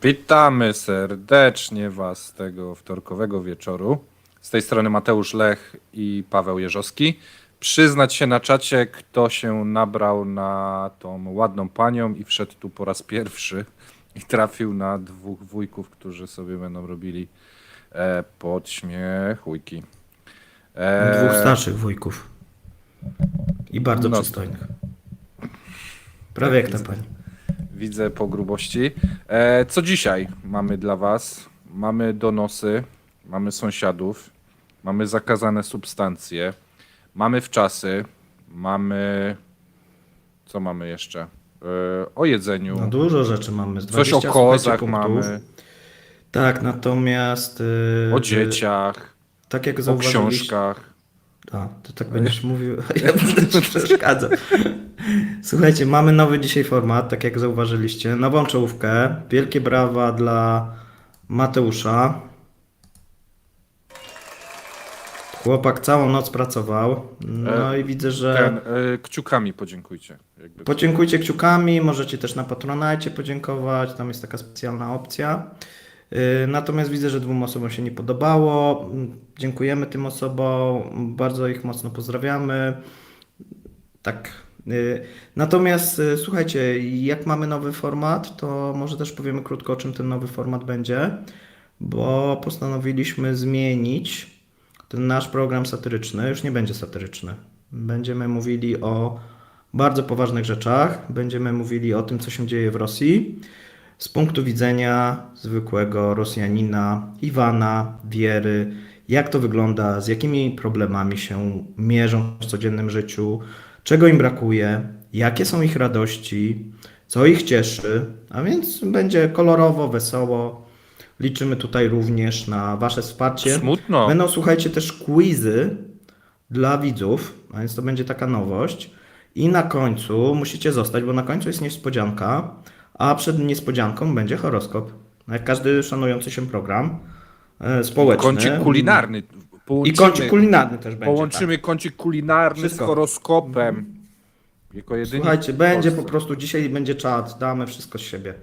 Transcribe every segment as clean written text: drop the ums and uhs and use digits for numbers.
Witamy serdecznie Was z tego wtorkowego wieczoru. Z tej strony Mateusz Lech i Paweł Jerzowski. Przyznać się na czacie, kto się nabrał na tą ładną panią i wszedł tu po raz pierwszy i trafił na dwóch wujków, którzy sobie będą robili podśmiechujki. Dwóch starszych wujków. I bardzo No. przystojnych. Prawie jak ta pani. Widzę po grubości. Co dzisiaj mamy dla Was? Mamy donosy, mamy sąsiadów, mamy zakazane substancje, mamy wczasy, mamy... Co mamy jeszcze? O jedzeniu, No dużo rzeczy mamy. Z coś o 20, kozach słuchajcie, punktów. mamy, Tak, natomiast... o dzieciach, tak jak o zauważyliście... książkach. A, to tak będziesz mówił, a ja będę ci przeszkadzał. Słuchajcie, mamy nowy dzisiaj format, tak jak zauważyliście. Nową czołówkę. Wielkie brawa dla Mateusza. Chłopak całą noc pracował. No i widzę, że... Kciukami podziękujcie. Jakby. Podziękujcie kciukami, możecie też na Patronite podziękować, tam jest taka specjalna opcja. Natomiast widzę, że dwóm osobom się nie podobało. Dziękujemy tym osobom, bardzo ich mocno pozdrawiamy. Tak. Natomiast słuchajcie, jak mamy nowy format, to może też powiemy krótko, o czym ten nowy format będzie, bo postanowiliśmy zmienić ten nasz program satyryczny. Już nie będzie satyryczny. Będziemy mówili o bardzo poważnych rzeczach. Będziemy mówili o tym, co się dzieje w Rosji z punktu widzenia zwykłego Rosjanina, Iwana, Wiery, jak to wygląda, z jakimi problemami się mierzą w codziennym życiu, czego im brakuje, jakie są ich radości, co ich cieszy, a więc będzie kolorowo, wesoło. Liczymy tutaj również na Wasze wsparcie. Smutno. Będą, słuchajcie, też quizy dla widzów, a więc to będzie taka nowość. I na końcu musicie zostać, bo na końcu jest niespodzianka, a przed niespodzianką będzie horoskop. Jak każdy szanujący się program społeczny. Kącik kulinarny. I kącik kulinarny też będzie. Połączymy kącik kulinarny Wszystko. z horoskopem. Jako jedyni Słuchajcie, w będzie po Polsce. prostu, dzisiaj będzie czat, damy wszystko z siebie.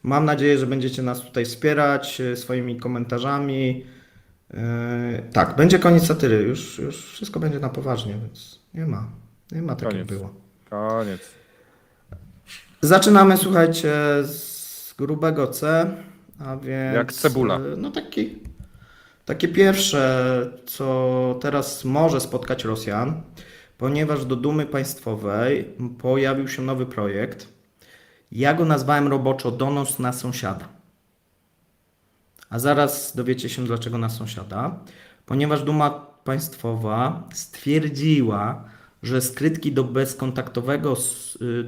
Mam nadzieję, że będziecie nas tutaj wspierać swoimi komentarzami. Tak, będzie koniec satyry, już wszystko będzie na poważnie, więc nie ma tak jak Koniec. było. Koniec. Zaczynamy, słuchajcie, z grubego C, a więc... Jak cebula. No takie pierwsze, co teraz może spotkać Rosjan, ponieważ do Dumy Państwowej pojawił się nowy projekt. Ja go nazwałem roboczo Donos na sąsiada. A zaraz dowiecie się, dlaczego na sąsiada. Ponieważ Duma Państwowa stwierdziła, że skrytki do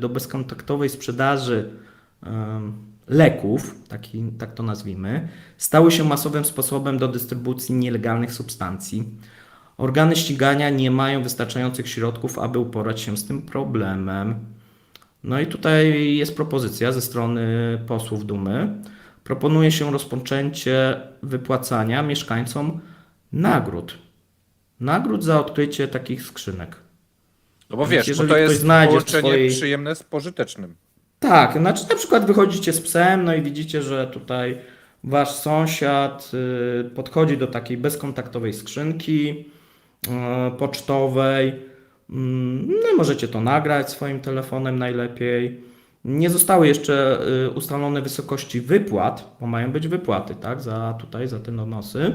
bezkontaktowej sprzedaży leków, tak to nazwijmy, stały się masowym sposobem do dystrybucji nielegalnych substancji. Organy ścigania nie mają wystarczających środków, aby uporać się z tym problemem. No i tutaj jest propozycja ze strony posłów Dumy. Proponuje się rozpoczęcie wypłacania mieszkańcom nagród. Nagród za odkrycie takich skrzynek. No bo Więc wiesz, bo jeżeli to ktoś jest znajdzie w połączenie swojej- przyjemne z pożytecznym. Tak, znaczy na przykład wychodzicie z psem, no i widzicie, że tutaj wasz sąsiad podchodzi do takiej bezkontaktowej skrzynki pocztowej. No i możecie to nagrać swoim telefonem najlepiej. Nie zostały jeszcze ustalone wysokości wypłat, bo mają być wypłaty, tak, za te donosy.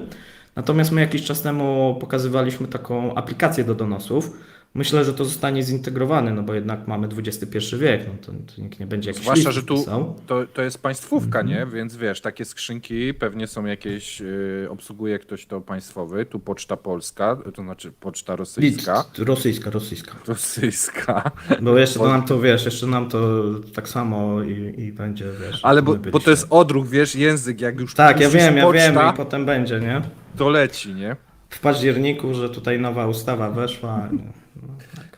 Natomiast my jakiś czas temu pokazywaliśmy taką aplikację do donosów. Myślę, że to zostanie zintegrowane, no bo jednak mamy XXI wiek, no to nikt nie będzie jakiś Zwłaszcza, listów że tu pisał. to jest państwówka, Mhm. nie? Więc wiesz, takie skrzynki pewnie są jakieś, obsługuje ktoś to państwowy, tu Poczta Polska, to znaczy Poczta Rosyjska. Rosyjska. Rosyjska. Bo jeszcze nam to tak samo i będzie, wiesz. Ale my bo byliśmy. to jest odruch, wiesz, język, jak już Tak, ja puścisz wiem poczta, i potem będzie, nie? to leci, nie? w październiku, że tutaj nowa ustawa weszła.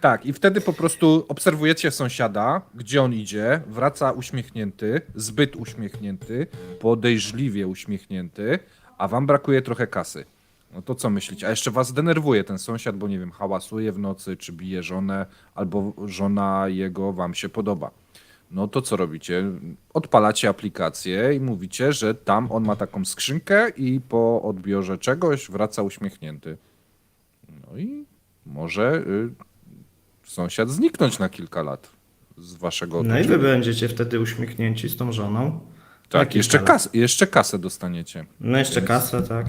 Tak, i wtedy po prostu obserwujecie sąsiada, gdzie on idzie, wraca uśmiechnięty, zbyt uśmiechnięty, podejrzliwie uśmiechnięty, a wam brakuje trochę kasy. No to co myślicie? A jeszcze was denerwuje ten sąsiad, bo nie wiem, hałasuje w nocy, czy bije żonę, albo żona jego wam się podoba. No to co robicie? Odpalacie aplikację i mówicie, że tam on ma taką skrzynkę i po odbiorze czegoś wraca uśmiechnięty. No i może sąsiad zniknąć na kilka lat z waszego No i otoczenia. wy będziecie wtedy uśmiechnięci z tą żoną. Na Tak, kilka lat. jeszcze kasę dostaniecie. No jeszcze Więc- kasę, tak.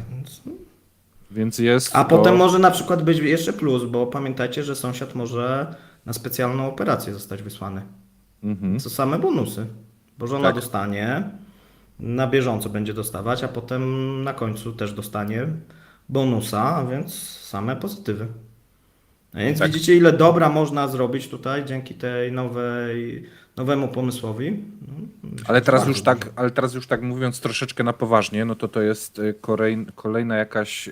Więc jest A to... potem może na przykład być jeszcze plus, bo pamiętajcie, że sąsiad może na specjalną operację zostać wysłany. Co same bonusy. Bo żona Tak. dostanie, na bieżąco będzie dostawać, a potem na końcu też dostanie bonusa, a więc same pozytywy. A więc Tak. widzicie, ile dobra można zrobić tutaj dzięki tej nowemu pomysłowi. No, myślę, Ale że teraz, bardzo już tak, dużo. ale teraz już tak mówiąc troszeczkę na poważnie, no to jest kolejna jakaś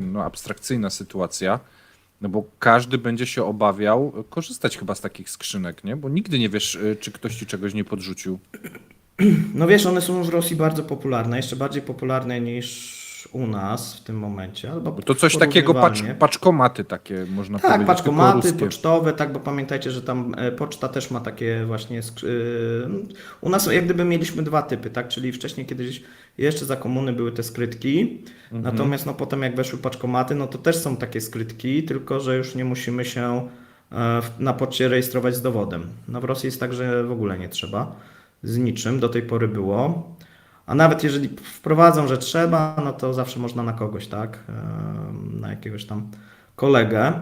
no, abstrakcyjna sytuacja, no bo każdy będzie się obawiał korzystać chyba z takich skrzynek, nie? Bo nigdy nie wiesz, czy ktoś ci czegoś nie podrzucił. No wiesz, one są w Rosji bardzo popularne, jeszcze bardziej popularne niż u nas w tym momencie. Albo Bo to coś takiego, porównywalnie. paczkomaty takie, można Tak, powiedzieć, tylko paczkomaty ruskie. pocztowe, tak, bo pamiętajcie, że tam poczta też ma takie właśnie. U nas jak gdyby mieliśmy dwa typy, tak? Czyli wcześniej kiedyś jeszcze za komuny były te skrytki, natomiast no potem jak weszły paczkomaty, no to też są takie skrytki, tylko że już nie musimy się na poczcie rejestrować z dowodem. No w Rosji jest tak, że w ogóle nie trzeba z niczym, do tej pory było. A nawet jeżeli wprowadzą, że trzeba, no to zawsze można na kogoś, tak? Na jakiegoś tam kolegę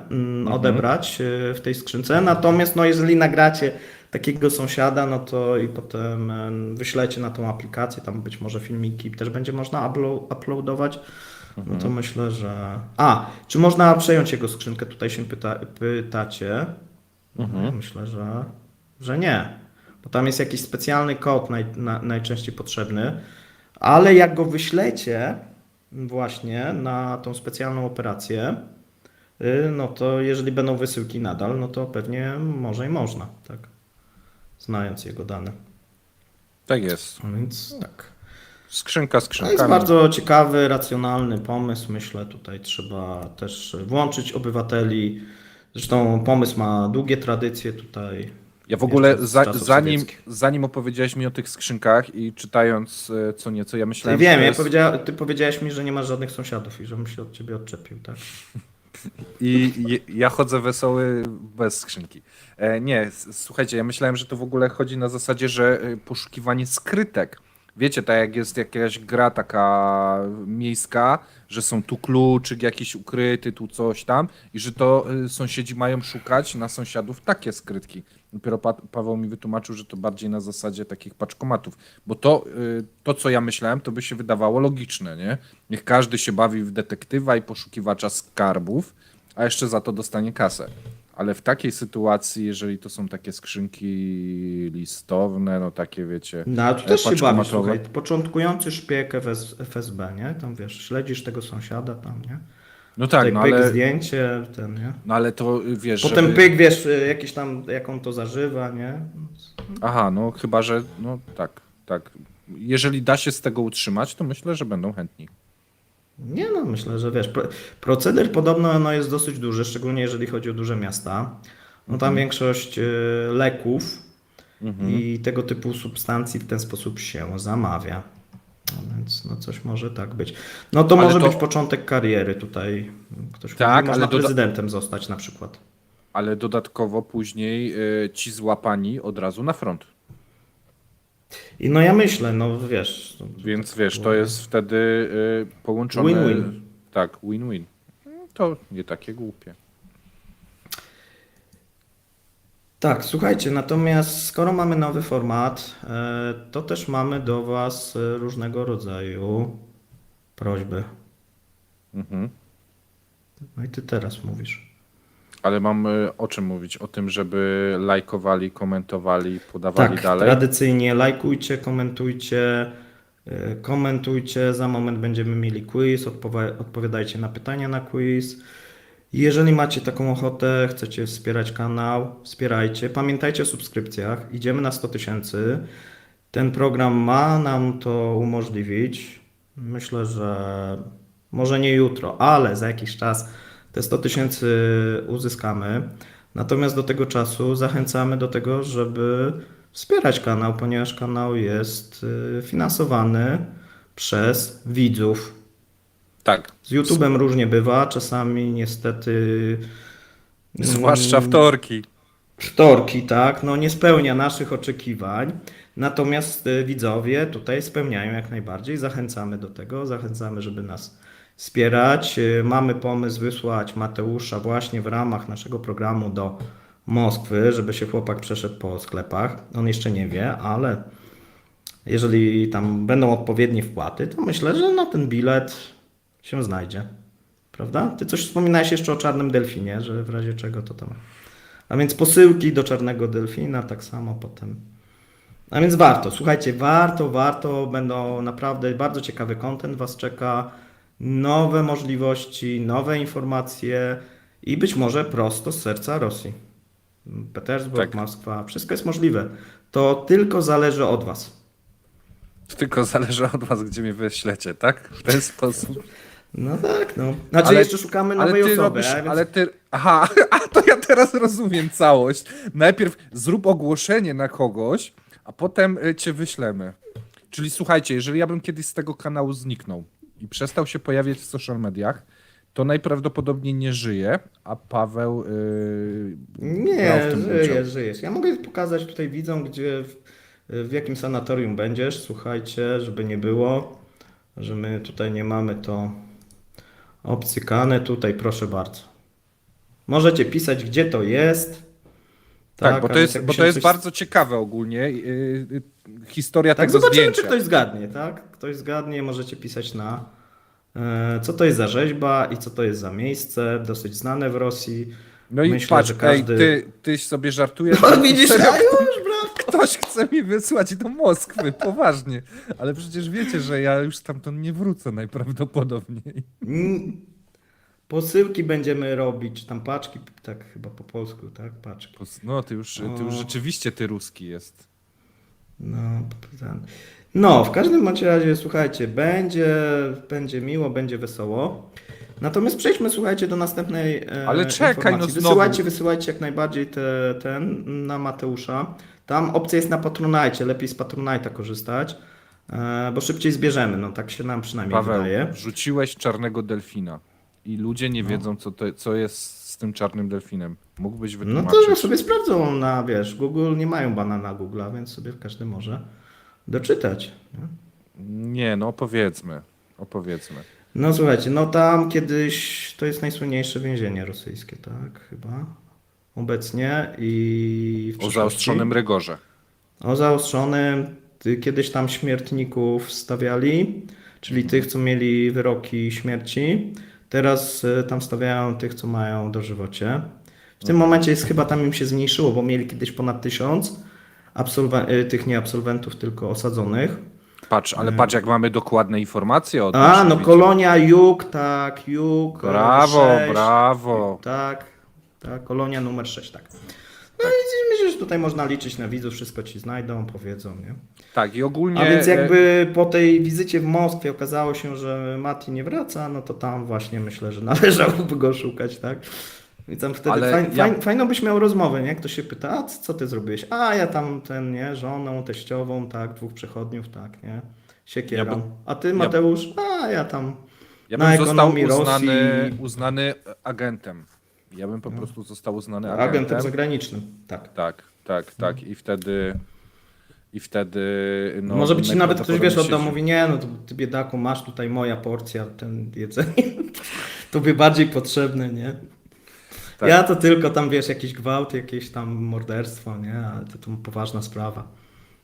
odebrać w tej skrzynce. Natomiast no, jeżeli nagracie takiego sąsiada, no to i potem wyślecie na tą aplikację, tam być może filmiki też będzie można uploadować, no to myślę, że... A, czy można przejąć jego skrzynkę? Tutaj się pytacie. No, ja myślę, że nie. Bo tam jest jakiś specjalny kod najczęściej potrzebny, ale jak go wyślecie właśnie na tą specjalną operację, no to jeżeli będą wysyłki nadal, no to pewnie może i można, tak, znając jego dane. Tak jest. A więc tak. Skrzynka To jest skrzynkami. bardzo ciekawy, racjonalny pomysł. Myślę, tutaj trzeba też włączyć obywateli. Zresztą pomysł ma długie tradycje tutaj. Ja w ogóle, jeszcze z czasów sowieckich. zanim opowiedziałeś mi o tych skrzynkach i czytając co nieco, ja Ty myślałem, wiem, że to jest... ty powiedziałeś mi, że nie masz żadnych sąsiadów i żebym się od ciebie odczepił, tak? Ja chodzę wesoły bez skrzynki. Nie, słuchajcie, ja myślałem, że to w ogóle chodzi na zasadzie, że poszukiwanie skrytek. Wiecie, tak jak jest jakaś gra taka miejska, że są tu kluczyk jakiś ukryty, tu coś tam i że to sąsiedzi mają szukać na sąsiadów takie skrytki. Dopiero Paweł mi wytłumaczył, że to bardziej na zasadzie takich paczkomatów, bo to co ja myślałem, to by się wydawało logiczne, nie? Niech każdy się bawi w detektywa i poszukiwacza skarbów, a jeszcze za to dostanie kasę. Ale w takiej sytuacji, jeżeli to są takie skrzynki listowne, no takie wiecie, No, ale tu też się bawisz, paczkomatowe. słuchaj, początkujący szpieg FSB, nie? Tam wiesz, śledzisz tego sąsiada tam, nie? No tak, Tutaj no pyk, ale, zdjęcie, ten, nie? no ale to wiesz, Potem żeby... pyk, wiesz, jakiś tam, jaką to zażywa, nie? Aha, no chyba, że no tak, tak. Jeżeli da się z tego utrzymać, to myślę, że będą chętni. Nie no, myślę, że wiesz, proceder podobno no, jest dosyć duży, szczególnie jeżeli chodzi o duże miasta. No tam większość leków i tego typu substancji w ten sposób się zamawia. No więc no coś może tak być. No to Ale może to- być początek kariery tutaj. Ktoś Tak, mówi, można ale prezydentem zostać na przykład. Ale dodatkowo później ci złapani od razu na front. I no ja myślę, no wiesz. Więc wiesz, to jest wtedy połączone. Win-win. Tak, win-win. To nie takie głupie. Tak, słuchajcie, natomiast skoro mamy nowy format, to też mamy do Was różnego rodzaju prośby. Mhm. No i Ty teraz mówisz. Ale mam o czym mówić? O tym, żeby lajkowali, komentowali, podawali Tak, dalej. tradycyjnie lajkujcie, komentujcie, Komentujcie, za moment będziemy mieli quiz, odpowiadajcie na pytania na quiz. Jeżeli macie taką ochotę, chcecie wspierać kanał, wspierajcie. Pamiętajcie o subskrypcjach. Idziemy na 100 tysięcy. Ten program ma nam to umożliwić. Myślę, że może nie jutro, ale za jakiś czas te 100 tysięcy uzyskamy. Natomiast do tego czasu zachęcamy do tego, żeby wspierać kanał, ponieważ kanał jest finansowany przez widzów. Tak. Z YouTube'em różnie bywa, czasami niestety Zwłaszcza wtorki. wtorki, tak, no nie spełnia naszych oczekiwań. Natomiast widzowie tutaj spełniają jak najbardziej. Zachęcamy do tego, zachęcamy, żeby nas wspierać. Mamy pomysł wysłać Mateusza właśnie w ramach naszego programu do Moskwy, żeby się chłopak przeszedł po sklepach. On jeszcze nie wie, ale jeżeli tam będą odpowiednie wpłaty, to myślę, że na ten bilet się znajdzie. Prawda? Ty coś wspominałeś jeszcze o Czarnym Delfinie, że w razie czego to tam. A więc posyłki do Czarnego Delfina, tak samo potem. A więc warto, słuchajcie, warto, będą naprawdę bardzo ciekawy content Was czeka, nowe możliwości, nowe informacje i być może prosto z serca Rosji. Petersburg, Tak. Moskwa, wszystko jest możliwe. To tylko zależy od Was. Tylko zależy od was, gdzie mnie wyślecie, tak? W ten sposób. No tak, no. Znaczy Ale- jeszcze szukamy nowej osoby. robisz, a więc... ale ty... Aha, a to ja teraz rozumiem całość. Najpierw zrób ogłoszenie na kogoś, a potem cię wyślemy. Czyli słuchajcie, jeżeli ja bym kiedyś z tego kanału zniknął i przestał się pojawiać w social mediach, to najprawdopodobniej nie żyje, a Paweł brał Nie, w tym udział. żyjesz. Ja mogę pokazać tutaj widzom, gdzie w jakim sanatorium będziesz. Słuchajcie, żeby nie było, że my tutaj nie mamy to obcykane. Tutaj proszę bardzo. Możecie pisać, gdzie to jest. Tak, bo a to więc jest, jakby bo się to jest coś- bardzo ciekawe ogólnie. Historia Tak, tego zobaczymy, zdjęcia. czy ktoś zgadnie, tak? Ktoś zgadnie, możecie pisać na co to jest za rzeźba i co to jest za miejsce, dosyć znane w Rosji. No i Myślę, patrz, że każdy... ty sobie żartujesz. No ale widzisz, serio, a już, brat! ktoś chce mi wysłać do Moskwy, poważnie. Ale przecież wiecie, że ja już stamtąd nie wrócę najprawdopodobniej. Posyłki będziemy robić, czy tam paczki, tak chyba po polsku, tak? Paczki. No, ty już rzeczywiście ty ruski jest. No, ten. No, w każdym bądź razie, słuchajcie, będzie miło, będzie wesoło. Natomiast przejdźmy, słuchajcie, do następnej Ale czekaj, informacji. no znowu. Wysyłajcie jak najbardziej ten na Mateusza. Tam opcja jest na Patronite, lepiej z Patronite'a korzystać, bo szybciej zbierzemy, no tak się nam przynajmniej Paweł, wydaje. wrzuciłeś czarnego delfina i ludzie nie wiedzą, co jest z tym czarnym delfinem. Mógłbyś No wytłumaczyć? to sobie sprawdzą na, wiesz, Google, nie mają bana na Google'a, więc sobie każdy może doczytać. Nie? Nie, no opowiedzmy. No słuchajcie, no tam kiedyś to jest najsłynniejsze więzienie rosyjskie, tak? Chyba obecnie i w O przyszłości. zaostrzonym rygorze. O zaostrzonym. Kiedyś tam śmiertników stawiali, czyli tych, co mieli wyroki śmierci. Teraz tam stawiają tych, co mają dożywocie. W tym momencie jest chyba tam im się zmniejszyło, bo mieli kiedyś ponad 1000 tych nie absolwentów, tylko osadzonych. Patrz, ale patrz, jak mamy dokładne informacje o tym. A, no kolonia Jug, tak, Jug. Brawo, 6, brawo. Tak, kolonia numer 6, tak. No i myślę, że tutaj można liczyć na widzów, wszystko ci znajdą, powiedzą, nie? Tak, i ogólnie... A więc jakby po tej wizycie w Moskwie okazało się, że Mati nie wraca, no to tam właśnie myślę, że należałoby go szukać, tak? I tam wtedy Ale ja- fajną byś miał rozmowę, nie? Ktoś się pyta, a co ty zrobiłeś? A ja tam żoną, teściową, tak, 2 przechodniów, tak, nie? Siekierą. Ja bym- A ty, Mateusz? A ja tam Ja na bym został ekonomii uznany agentem. Ja bym po prostu został uznany agentem agentem. zagranicznym, tak. Tak. I wtedy no, Może być ci nawet ktoś, wiesz, najprawdopodobniej oddał, mówi, nie, no to ty biedaku, masz tutaj moja porcja, ten jedzenie, tobie bardziej potrzebne, nie? Tak. Ja to tylko tam, wiesz, jakiś gwałt, jakieś tam morderstwo, nie? Ale to poważna sprawa.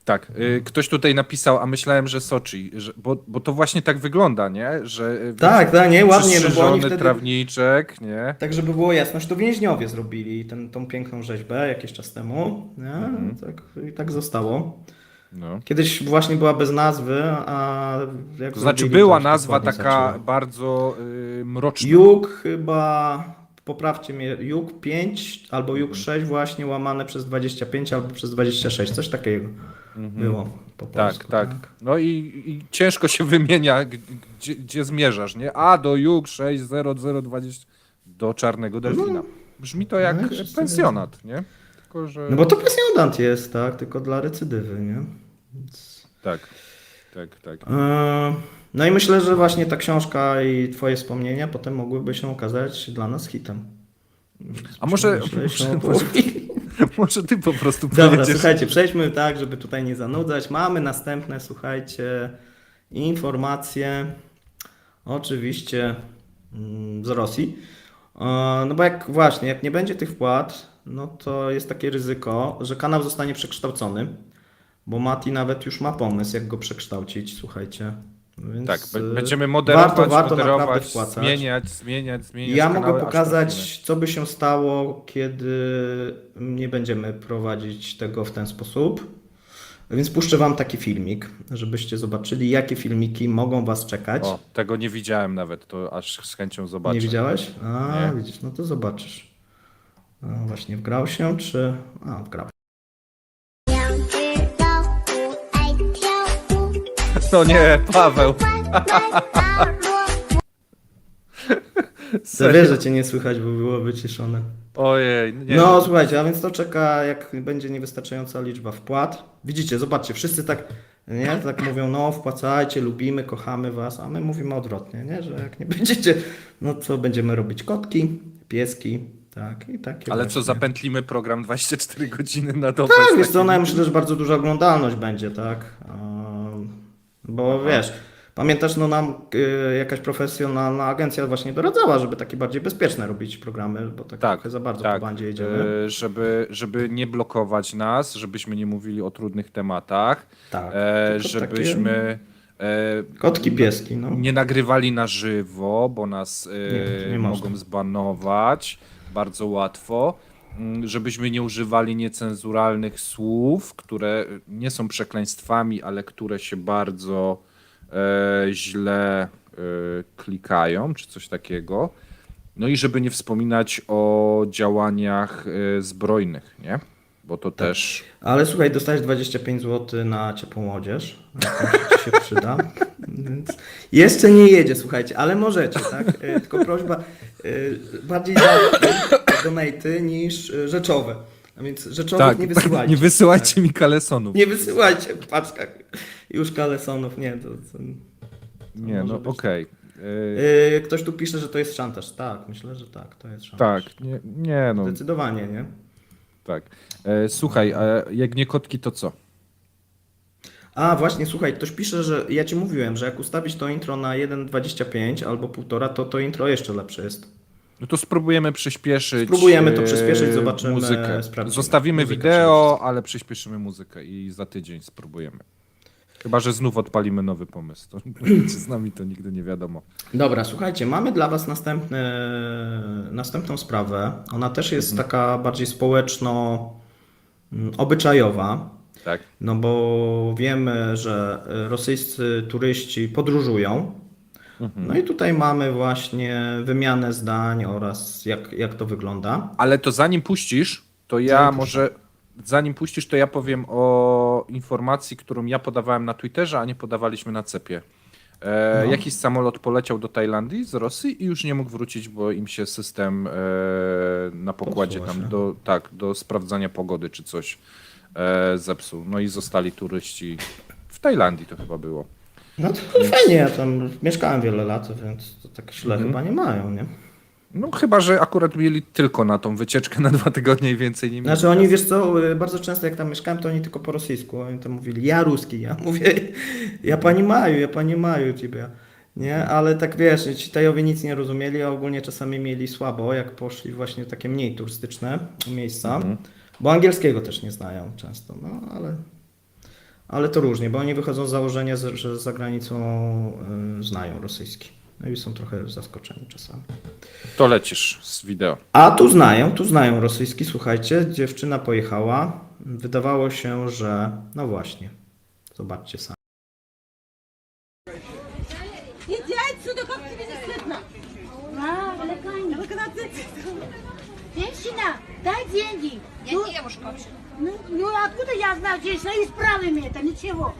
Tak, ktoś tutaj napisał, a myślałem, że Soczi, bo to właśnie tak wygląda, nie? Że Tak, nie, ładnie, no bo oni przystrzyżony wtedy, trawniczek, nie? tak żeby było jasność, to więźniowie zrobili tą piękną rzeźbę jakiś czas temu, nie? Tak, i tak zostało. No. Kiedyś właśnie była bez nazwy, a jak To znaczy zrobili, to była już nazwa dokładnie taka zaczęło. bardzo mroczna. Juk chyba, poprawcie mnie, Juk 5 albo Juk Mhm. 6 właśnie łamane przez 25 albo przez 26, coś takiego było po Tak, polsku, tak. No i ciężko się wymienia, gdzie zmierzasz, nie? A do Juk 60020 do Czarnego Delfina. Brzmi to jak no i wszyscy pensjonat, nie? Tylko, że... No bo to pensjonant jest, tak, tylko dla recydywy, nie? Więc... Tak, tak. No i myślę, że właśnie ta książka i twoje wspomnienia potem mogłyby się okazać dla nas hitem. A może, Myśleliśmy może, o może ty po prostu Dobra, pojedziesz. słuchajcie, przejdźmy tak, żeby tutaj nie zanudzać. Mamy następne, słuchajcie, informacje, oczywiście z Rosji. No bo jak nie będzie tych wpłat, no to jest takie ryzyko, że kanał zostanie przekształcony, bo Mati nawet już ma pomysł, jak go przekształcić, słuchajcie. Więc Tak, będziemy moderować, warto naprawdę moderować, wpłacać. zmieniać Ja mogę kanały, aż pokazać, co by się stało, kiedy nie będziemy prowadzić tego w ten sposób. Więc puszczę Wam taki filmik, żebyście zobaczyli, jakie filmiki mogą Was czekać. O, tego nie widziałem nawet, to aż z chęcią zobaczę. Nie widziałeś? A, Nie. widzisz, no to zobaczysz. No właśnie, wgrał się, czy... A, wgrał. 两只老虎爱跳舞， No nie, Paweł. 快快打锣。 To wiesz, że Cię nie słychać, bo było wyciszone. Ojej, nie. No słuchajcie, a więc to czeka, jak będzie niewystarczająca liczba wpłat. Widzicie, zobaczcie, wszyscy tak, nie, tak mówią, no wpłacajcie, lubimy, kochamy was, a my mówimy odwrotnie, nie, że jak nie będziecie, no to będziemy robić kotki, pieski, tak i takie Ale właśnie. co, zapętlimy program 24 godziny na dobę? Tak, z wiesz co, takim- no ja myślę, że bardzo duża oglądalność będzie, tak, bo wiesz, pamiętasz, no nam jakaś profesjonalna agencja właśnie doradzała, żeby takie bardziej bezpieczne robić programy, bo tak trochę za bardzo po bandzie jedziemy. żeby nie blokować nas, żebyśmy nie mówili o trudnych tematach, Tak, tylko żebyśmy Kotki, pieski, no. nie nagrywali na żywo, bo nas nie można. mogą zbanować bardzo łatwo, żebyśmy nie używali niecenzuralnych słów, które nie są przekleństwami, ale które się bardzo źle klikają, czy coś takiego. No i żeby nie wspominać o działaniach zbrojnych, nie? Bo to też... Ale słuchaj, dostałeś 25 zł na ciepłą odzież. To ci się przyda. Więc jeszcze nie jedzie, słuchajcie, ale możecie, tak? Tylko prośba, bardziej donaty niż rzeczowe. A więc rzeczowych nie wysyłajcie. nie wysyłajcie mi kalesonów. Nie wysyłajcie w paczkach już kalesonów, nie. To Nie, może no być okej. Ktoś tu pisze, że to jest szantaż. Tak, myślę, że tak, to jest szantaż. Tak, nie, no Zdecydowanie, nie? tak. Słuchaj, a jak nie kotki, to co? A właśnie, słuchaj, ktoś pisze, że ja ci mówiłem, że jak ustawić to intro na 1,25 albo 1,5, to intro jeszcze lepsze jest. No to spróbujemy przyspieszyć. Spróbujemy to przyspieszyć, zobaczymy, muzykę. sprawdzimy. Zostawimy Muzykę wideo, ale przyspieszymy muzykę i za tydzień spróbujemy. Chyba, że znów odpalimy nowy pomysł. To, czy z nami to nigdy nie wiadomo. Dobra, słuchajcie, mamy dla Was następną sprawę. Ona też jest taka bardziej społeczno-obyczajowa. Tak? No bo wiemy, że rosyjscy turyści podróżują. No i tutaj mamy właśnie wymianę zdań oraz jak to wygląda. Ale to zanim puścisz, to ja może. Zanim puścisz, to ja powiem o informacji, którą ja podawałem na Twitterze, a nie podawaliśmy na cepie. Jakiś samolot poleciał do Tajlandii z Rosji i już nie mógł wrócić, bo im się system na pokładzie Popsuło tam się. do sprawdzania pogody czy coś zepsuł. No i zostali turyści w Tajlandii to chyba było. No to fajnie, ja tam mieszkałem wiele lat, więc to tak źle chyba nie mają, nie? No chyba, że akurat mieli tylko na tą wycieczkę na 2 tygodnie i więcej nie mieli. Znaczy oni, czasu. wiesz co, bardzo często jak tam mieszkałem, to oni tylko po rosyjsku, oni tam mówili, ja ruski, ja mówię, ja pani maju ciebie, nie, ale tak wiesz, ci Tajowie nic nie rozumieli, a ogólnie czasami mieli słabo, jak poszli właśnie w takie mniej turystyczne miejsca, bo angielskiego też nie znają często, no ale to różnie, bo oni wychodzą z założenia, że za granicą znają rosyjski, no i są trochę zaskoczeni czasami. To lecisz z wideo. A tu znają rosyjski, słuchajcie, dziewczyna pojechała, wydawało się, że no właśnie, Zobaczcie sami. Иди отсюда, как тебе не стыдно? Женщина, дай деньги. Я девушка вообще. Ну, откуда я знаю, женщина, и с правами это, ничего.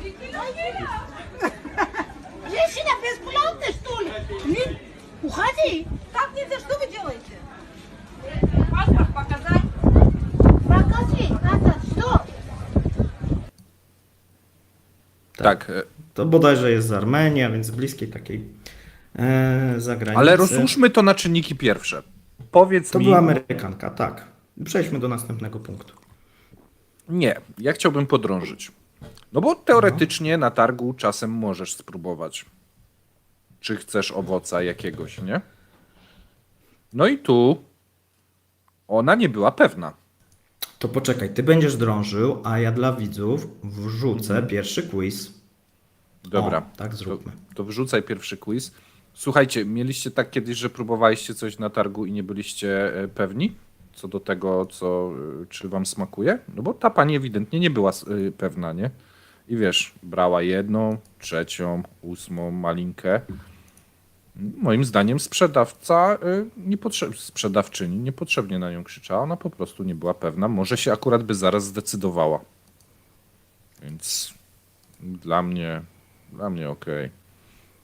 Женщина бесплатная, что ли? Уходи. Как нельзя, что вы делаете? Паспорт показать? Покажи, что? Tak, To bodajże jest z Armenii, a więc z bliskiej takiej zagranicy. ale rozłóżmy to na czynniki pierwsze. Powiedz To mi... była Amerykanka, tak. Przejdźmy do następnego punktu. Nie, ja chciałbym podrążyć. No bo teoretycznie na targu czasem możesz spróbować. Czy chcesz owoca jakiegoś, nie? No i tu ona nie była pewna. To poczekaj, ty będziesz drążył, a ja dla widzów wrzucę pierwszy quiz. Dobra, O, tak zróbmy. to wrzucaj pierwszy quiz. Słuchajcie, mieliście tak kiedyś, że próbowaliście coś na targu i nie byliście pewni co do tego, czy wam smakuje? No bo ta pani ewidentnie nie była pewna, nie? I wiesz, brała jedną, trzecią, ósmą malinkę. Moim zdaniem sprzedawczyni niepotrzebnie na nią krzyczała, ona po prostu nie była pewna. Może się akurat by zaraz zdecydowała. Więc dla mnie okej.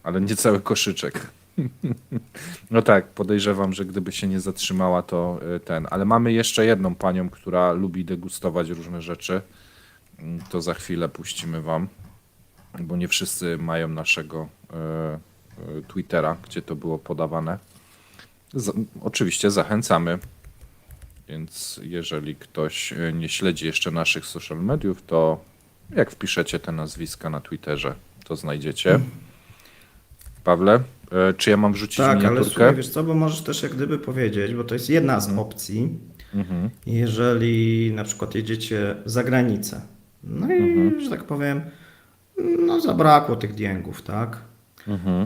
Ale nie cały koszyczek. No tak, podejrzewam, że gdyby się nie zatrzymała, to Ale mamy jeszcze jedną panią, która lubi degustować różne rzeczy. To za chwilę puścimy wam, bo nie wszyscy mają naszego Twittera, gdzie to było podawane. Oczywiście zachęcamy, więc jeżeli ktoś nie śledzi jeszcze naszych social mediów, to jak wpiszecie te nazwiska na Twitterze, to znajdziecie. Pawle, czy ja mam wrzucić Tak, ale miniaturkę? słuchaj, wiesz co, bo możesz też jak gdyby powiedzieć, bo to jest jedna z opcji, jeżeli na przykład jedziecie za granicę. No i, że tak powiem, no zabrakło tych diengów, tak?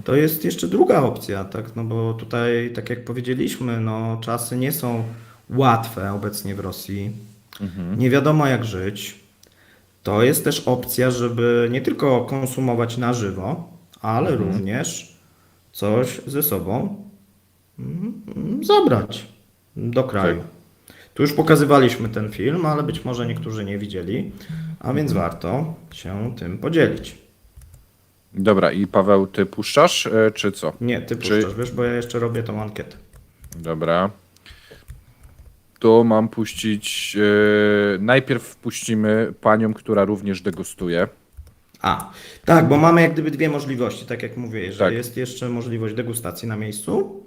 To jest jeszcze druga opcja, tak? No bo tutaj, tak jak powiedzieliśmy, no czasy nie są łatwe obecnie w Rosji. Nie wiadomo jak żyć. To jest też opcja, żeby nie tylko konsumować na żywo, ale również coś ze sobą zabrać do kraju. Tu już pokazywaliśmy ten film, ale być może niektórzy nie widzieli, a więc warto się tym podzielić. Dobra, i Paweł, ty puszczasz, czy co? Nie, ty puszczasz, wiesz, bo ja jeszcze robię tą ankietę. Dobra. To mam puścić. Najpierw wpuścimy panią, która również degustuje. A, tak, bo mamy jak gdyby dwie możliwości, tak jak mówię, że Tak. jest jeszcze możliwość degustacji na miejscu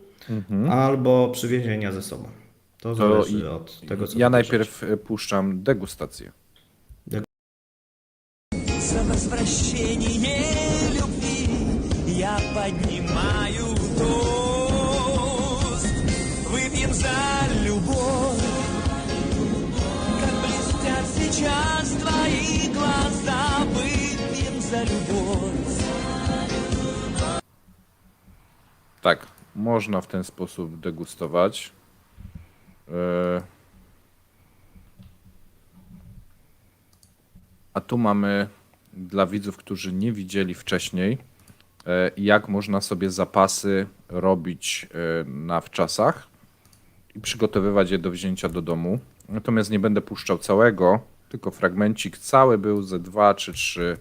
albo przywiezienia ze sobą. To zależy od tego, co Ja wybierzecie. najpierw puszczam degustację. За возвращение любви я поднимаю тост. Выпьем за любовь, как блестят сейчас твои глаза. Выпьем за любовь. Tak, można w ten sposób degustować. A tu mamy dla widzów, którzy nie widzieli wcześniej, jak można sobie zapasy robić na wczasach i przygotowywać je do wzięcia do domu. Natomiast nie będę puszczał całego, tylko fragmencik. Cały był ze 2 czy 3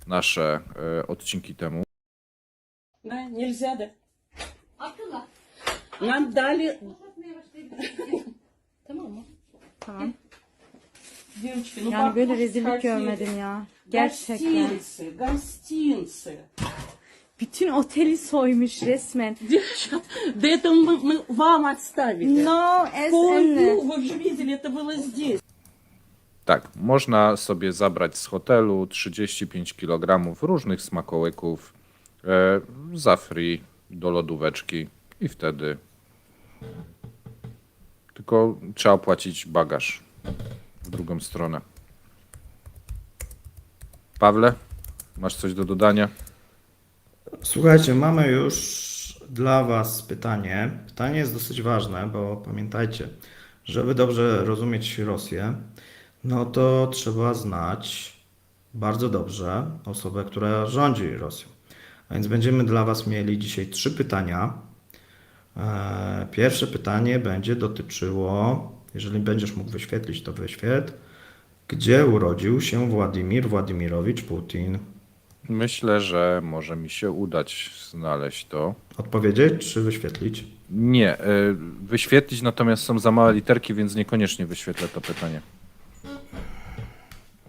nasze odcinki temu. Да, нельзя, да. Нам дали... Tamam. Девочки, ну Yani böyle похоже, rezillik хотели. görmedim ya. Gerçekten. Гостинцы, гостинцы. Bütün oteli soymuş resmen. Девчат, да это мы вам отставили. No, es Ой, вы же видели, это было здесь. Tak, można sobie zabrać z hotelu 35 kg różnych smakołyków za free do lodóweczki i wtedy tylko trzeba opłacić bagaż w drugą stronę. Pawle, masz coś do dodania? Słuchajcie, mamy już dla Was pytanie. Pytanie jest dosyć ważne, bo pamiętajcie, żeby dobrze rozumieć Rosję, no to trzeba znać bardzo dobrze osobę, która rządzi Rosją. A więc będziemy dla Was mieli dzisiaj 3 pytania. Pierwsze pytanie będzie dotyczyło, jeżeli będziesz mógł wyświetlić, to wyświetl. Gdzie urodził się Władimir Władimirowicz Putin? Myślę, że może mi się udać znaleźć to. Odpowiedzieć czy wyświetlić? Nie, wyświetlić, natomiast są za małe literki, więc niekoniecznie wyświetlę to pytanie.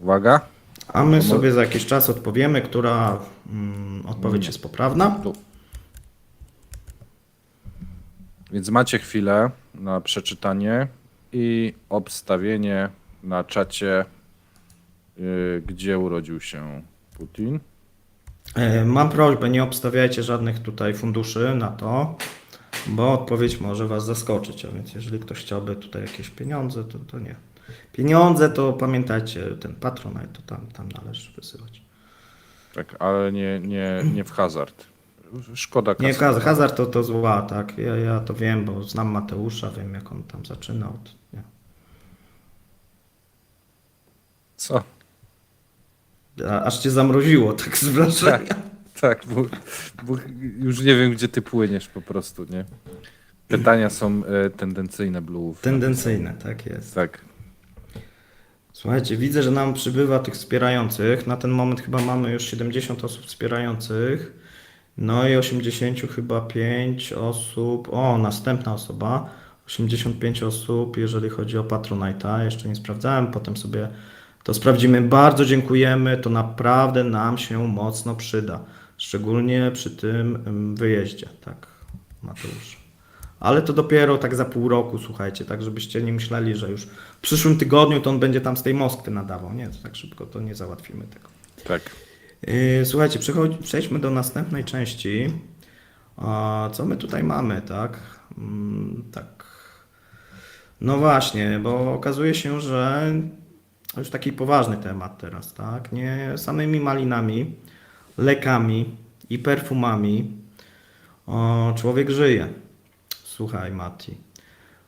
Uwaga. A my sobie za jakiś czas odpowiemy, która odpowiedź jest poprawna. Tu. Więc macie chwilę na przeczytanie i obstawienie na czacie, gdzie urodził się Putin. Mam prośbę, nie obstawiajcie żadnych tutaj funduszy na to, bo odpowiedź może Was zaskoczyć. A więc jeżeli ktoś chciałby tutaj jakieś pieniądze, to nie. Pieniądze to pamiętajcie, ten Patronite to tam należy wysyłać. Tak, ale nie w hazard. Szkoda kasy. Nie, hazard to zła, tak. Ja to wiem, bo znam Mateusza, wiem jak on tam zaczynał. Nie. Co? Aż cię zamroziło, tak z wrażenia. Tak, bo już nie wiem, gdzie ty płyniesz po prostu, nie? Pytania są tendencyjne, Blue. Tendencyjne, tak jest. Tak. Słuchajcie, widzę, że nam przybywa tych wspierających. Na ten moment chyba mamy już 70 osób wspierających. No i 80 chyba 5 osób. O, następna osoba. 85 osób, jeżeli chodzi o Patronite'a. Jeszcze nie sprawdzałem, potem sobie to sprawdzimy. Bardzo dziękujemy, to naprawdę nam się mocno przyda. Szczególnie przy tym wyjeździe, tak, Mateusz. Ale to dopiero tak za pół roku, słuchajcie, tak żebyście nie myśleli, że już w przyszłym tygodniu to on będzie tam z tej Moskwy nadawał. Nie, to tak szybko to nie załatwimy tego. Tak. Słuchajcie, przejdźmy do następnej części. Co my tutaj mamy, tak? Tak. No właśnie, bo okazuje się, że to już taki poważny temat teraz, tak? Nie samymi malinami, lekami i perfumami człowiek żyje. Słuchaj, Mati.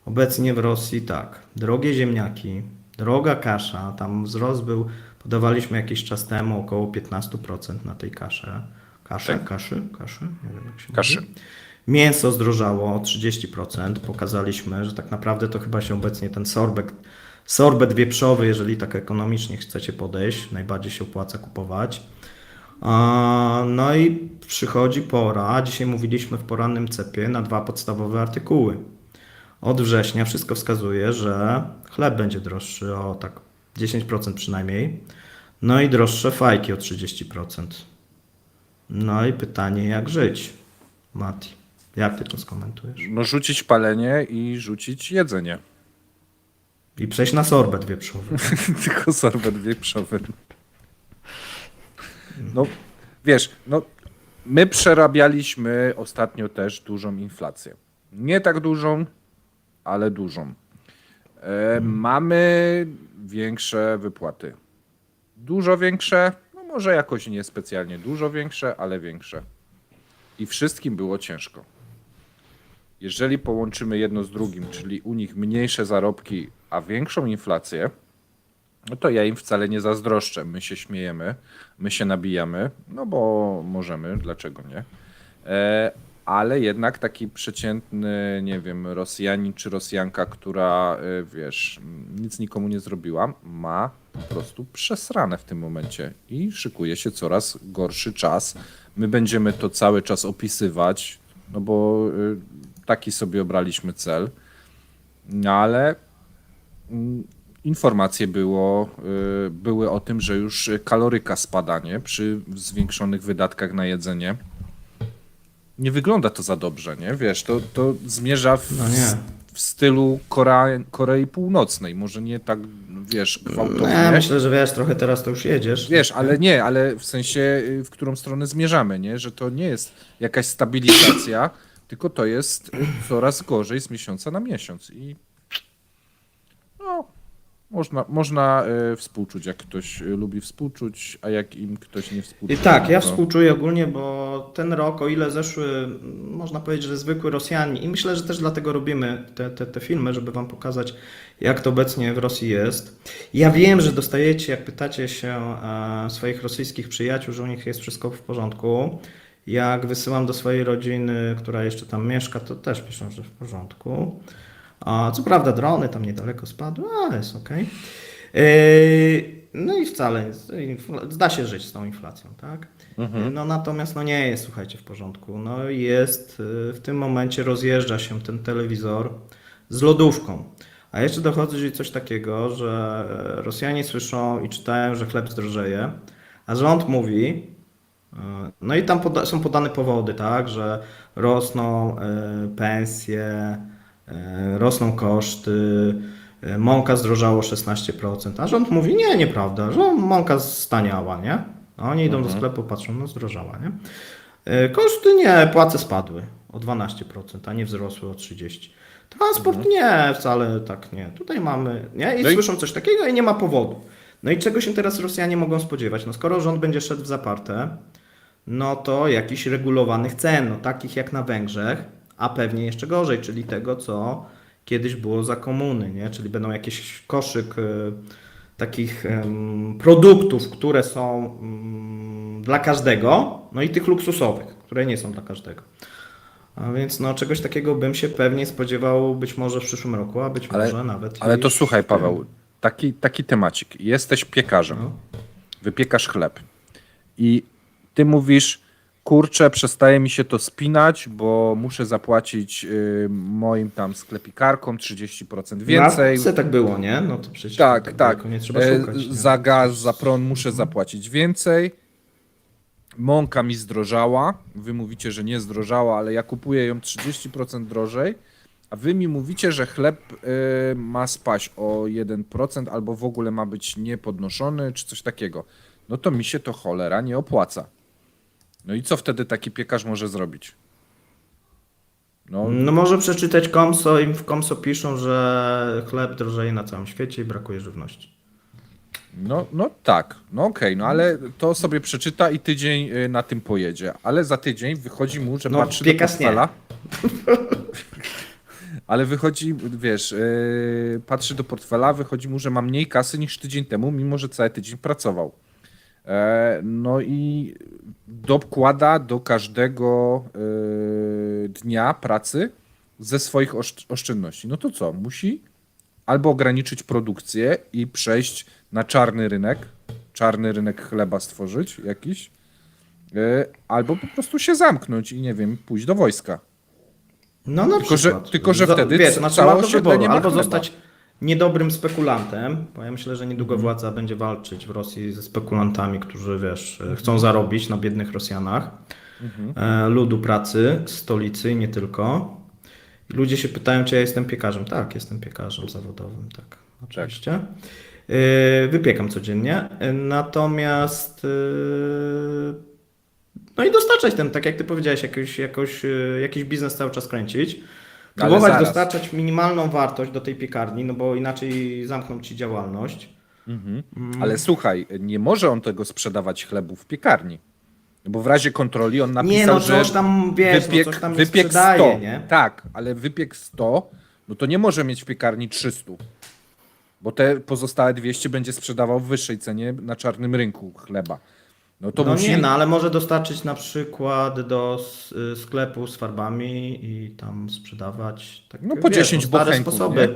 Obecnie w Rosji tak, drogie ziemniaki, droga kasza, tam wzrost był, podawaliśmy jakiś czas temu około 15% na tej kaszę. Kaszy? Nie wiem jak się Kaszy. mówi. Mięso zdrożało o 30%. Pokazaliśmy, że tak naprawdę to chyba się obecnie ten sorbet wieprzowy, jeżeli tak ekonomicznie chcecie podejść, najbardziej się opłaca kupować. No i przychodzi pora, dzisiaj mówiliśmy w porannym cepie na 2 podstawowe artykuły. Od września wszystko wskazuje, że chleb będzie droższy o tak 10% przynajmniej. No i droższe fajki o 30%. No i pytanie, jak żyć? Mati, jak ty to skomentujesz? No rzucić palenie i rzucić jedzenie. I przejść na sorbet wieprzowy. Tylko sorbet wieprzowy. No, wiesz, no, my przerabialiśmy ostatnio też dużą inflację. Nie tak dużą, ale dużą. Mamy większe wypłaty. Dużo większe, no może jakoś niespecjalnie dużo większe, ale większe. I wszystkim było ciężko. Jeżeli połączymy jedno z drugim, czyli u nich mniejsze zarobki, a większą inflację, no to ja im wcale nie zazdroszczę. My się śmiejemy, my się nabijamy, no bo możemy, dlaczego nie? Ale jednak taki przeciętny, nie wiem, Rosjanin czy Rosjanka, która, wiesz, nic nikomu nie zrobiła, ma po prostu przesrane w tym momencie i szykuje się coraz gorszy czas. My będziemy to cały czas opisywać, no bo taki sobie obraliśmy cel, no ale informacje były o tym, że już kaloryka spada, nie? Przy zwiększonych wydatkach na jedzenie. Nie wygląda to za dobrze, nie? Wiesz, to zmierza w stylu Korei Północnej. Może nie tak, wiesz, gwałtownie. Ja myślę, że wiesz, trochę teraz to już jedziesz. Wiesz, ale w sensie, w którą stronę zmierzamy, nie? Że to nie jest jakaś stabilizacja, tylko to jest coraz gorzej z miesiąca na miesiąc. I no, Można współczuć, jak ktoś lubi współczuć, a jak im ktoś nie współczuje. I tak, ja to- współczuję ogólnie, bo ten rok, o ile zeszły, można powiedzieć, że zwykły Rosjanie, i myślę, że też dlatego robimy te filmy, żeby wam pokazać, jak to obecnie w Rosji jest. Ja wiem, że dostajecie, jak pytacie się swoich rosyjskich przyjaciół, że u nich jest wszystko w porządku. Jak wysyłam do swojej rodziny, która jeszcze tam mieszka, to też piszą, że w porządku. A co prawda drony tam niedaleko spadły, ale jest okej. No i wcale, da się żyć z tą inflacją, tak? No natomiast no nie jest, słuchajcie, w porządku. No jest, w tym momencie rozjeżdża się ten telewizor z lodówką. A jeszcze dochodzi coś takiego, że Rosjanie słyszą i czytają, że chleb zdrożeje, a rząd mówi, no i tam są podane powody, tak, że rosną pensje, rosną koszty, mąka zdrożało 16%, a rząd mówi, nie, nieprawda, że mąka staniała, nie? A oni idą do sklepu, patrzą, no zdrożała, nie? Koszty nie, płace spadły o 12%, a nie wzrosły o 30%. Transport nie, wcale tak nie. Tutaj mamy, nie? I No i- słyszą coś takiego i nie ma powodu. No i czego się teraz Rosjanie mogą spodziewać? No skoro rząd będzie szedł w zaparte, no to jakichś regulowanych cen, no takich jak na Węgrzech, a pewnie jeszcze gorzej, czyli tego, co kiedyś było za komuny, nie? Czyli będą jakiś koszyk takich produktów, które są dla każdego, no i tych luksusowych, które nie są dla każdego. A więc no czegoś takiego bym się pewnie spodziewał być może w przyszłym roku, a być może nawet Ale to już słuchaj, w tym. Paweł, taki temacik. Jesteś piekarzem, wypiekasz chleb i ty mówisz, kurczę, przestaje mi się to spinać, bo muszę zapłacić moim tam sklepikarkom 30% więcej. Na tak było, nie? No to przecież Tak, tak tak. daleko nie trzeba szukać. Nie? Za gaz, za prąd muszę zapłacić więcej. Mąka mi zdrożała. Wy mówicie, że nie zdrożała, ale ja kupuję ją 30% drożej. A wy mi mówicie, że chleb ma spaść o 1% albo w ogóle ma być niepodnoszony, czy coś takiego. No to mi się to cholera nie opłaca. No i co wtedy taki piekarz może zrobić? No, No może przeczytać Komso i w Komso piszą, że chleb drożeje na całym świecie i brakuje żywności. no tak, no okej, no ale to sobie przeczyta i tydzień na tym pojedzie, ale za tydzień wychodzi mu, że No, patrzy do piekarz nie. portfela. Ale wychodzi, wiesz, patrzy do portfela, wychodzi mu, że ma mniej kasy niż tydzień temu, mimo że cały tydzień pracował. No i dokłada do każdego dnia pracy ze swoich oszczędności. No to co? Musi albo ograniczyć produkcję i przejść na czarny rynek chleba stworzyć jakiś, albo po prostu się zamknąć i nie wiem, pójść do wojska. No na przykład. tylko, że wtedy wiesz, znaczy całe ma do osiedle wyboru, nie ma albo chleba. zostać niedobrym spekulantem, bo ja myślę, że niedługo władza będzie walczyć w Rosji ze spekulantami, którzy, wiesz, chcą zarobić na biednych Rosjanach, ludu pracy, stolicy i nie tylko. I ludzie się pytają, czy ja jestem piekarzem. Tak, jestem piekarzem zawodowym, tak, oczywiście. Wypiekam codziennie, natomiast no i dostarczać ten, tak jak ty powiedziałeś, jakiś biznes cały czas kręcić. Ale Próbować zaraz. dostarczać minimalną wartość do tej piekarni, no bo inaczej zamkną ci działalność. Ale słuchaj, nie może on tego sprzedawać chlebu w piekarni. Bo w razie kontroli on napisał, Nie, no że coś tam, wiesz, no coś tam nie wypiek sprzedaje, 100. nie? Tak, ale wypiek 100, no to nie może mieć w piekarni 300. Bo te pozostałe 200 będzie sprzedawał w wyższej cenie na czarnym rynku chleba. No to No musi... nie, no ale może dostarczyć na przykład do sklepu z farbami i tam sprzedawać. Tak, No po wiesz, 10 stare bochenków, sposoby. nie?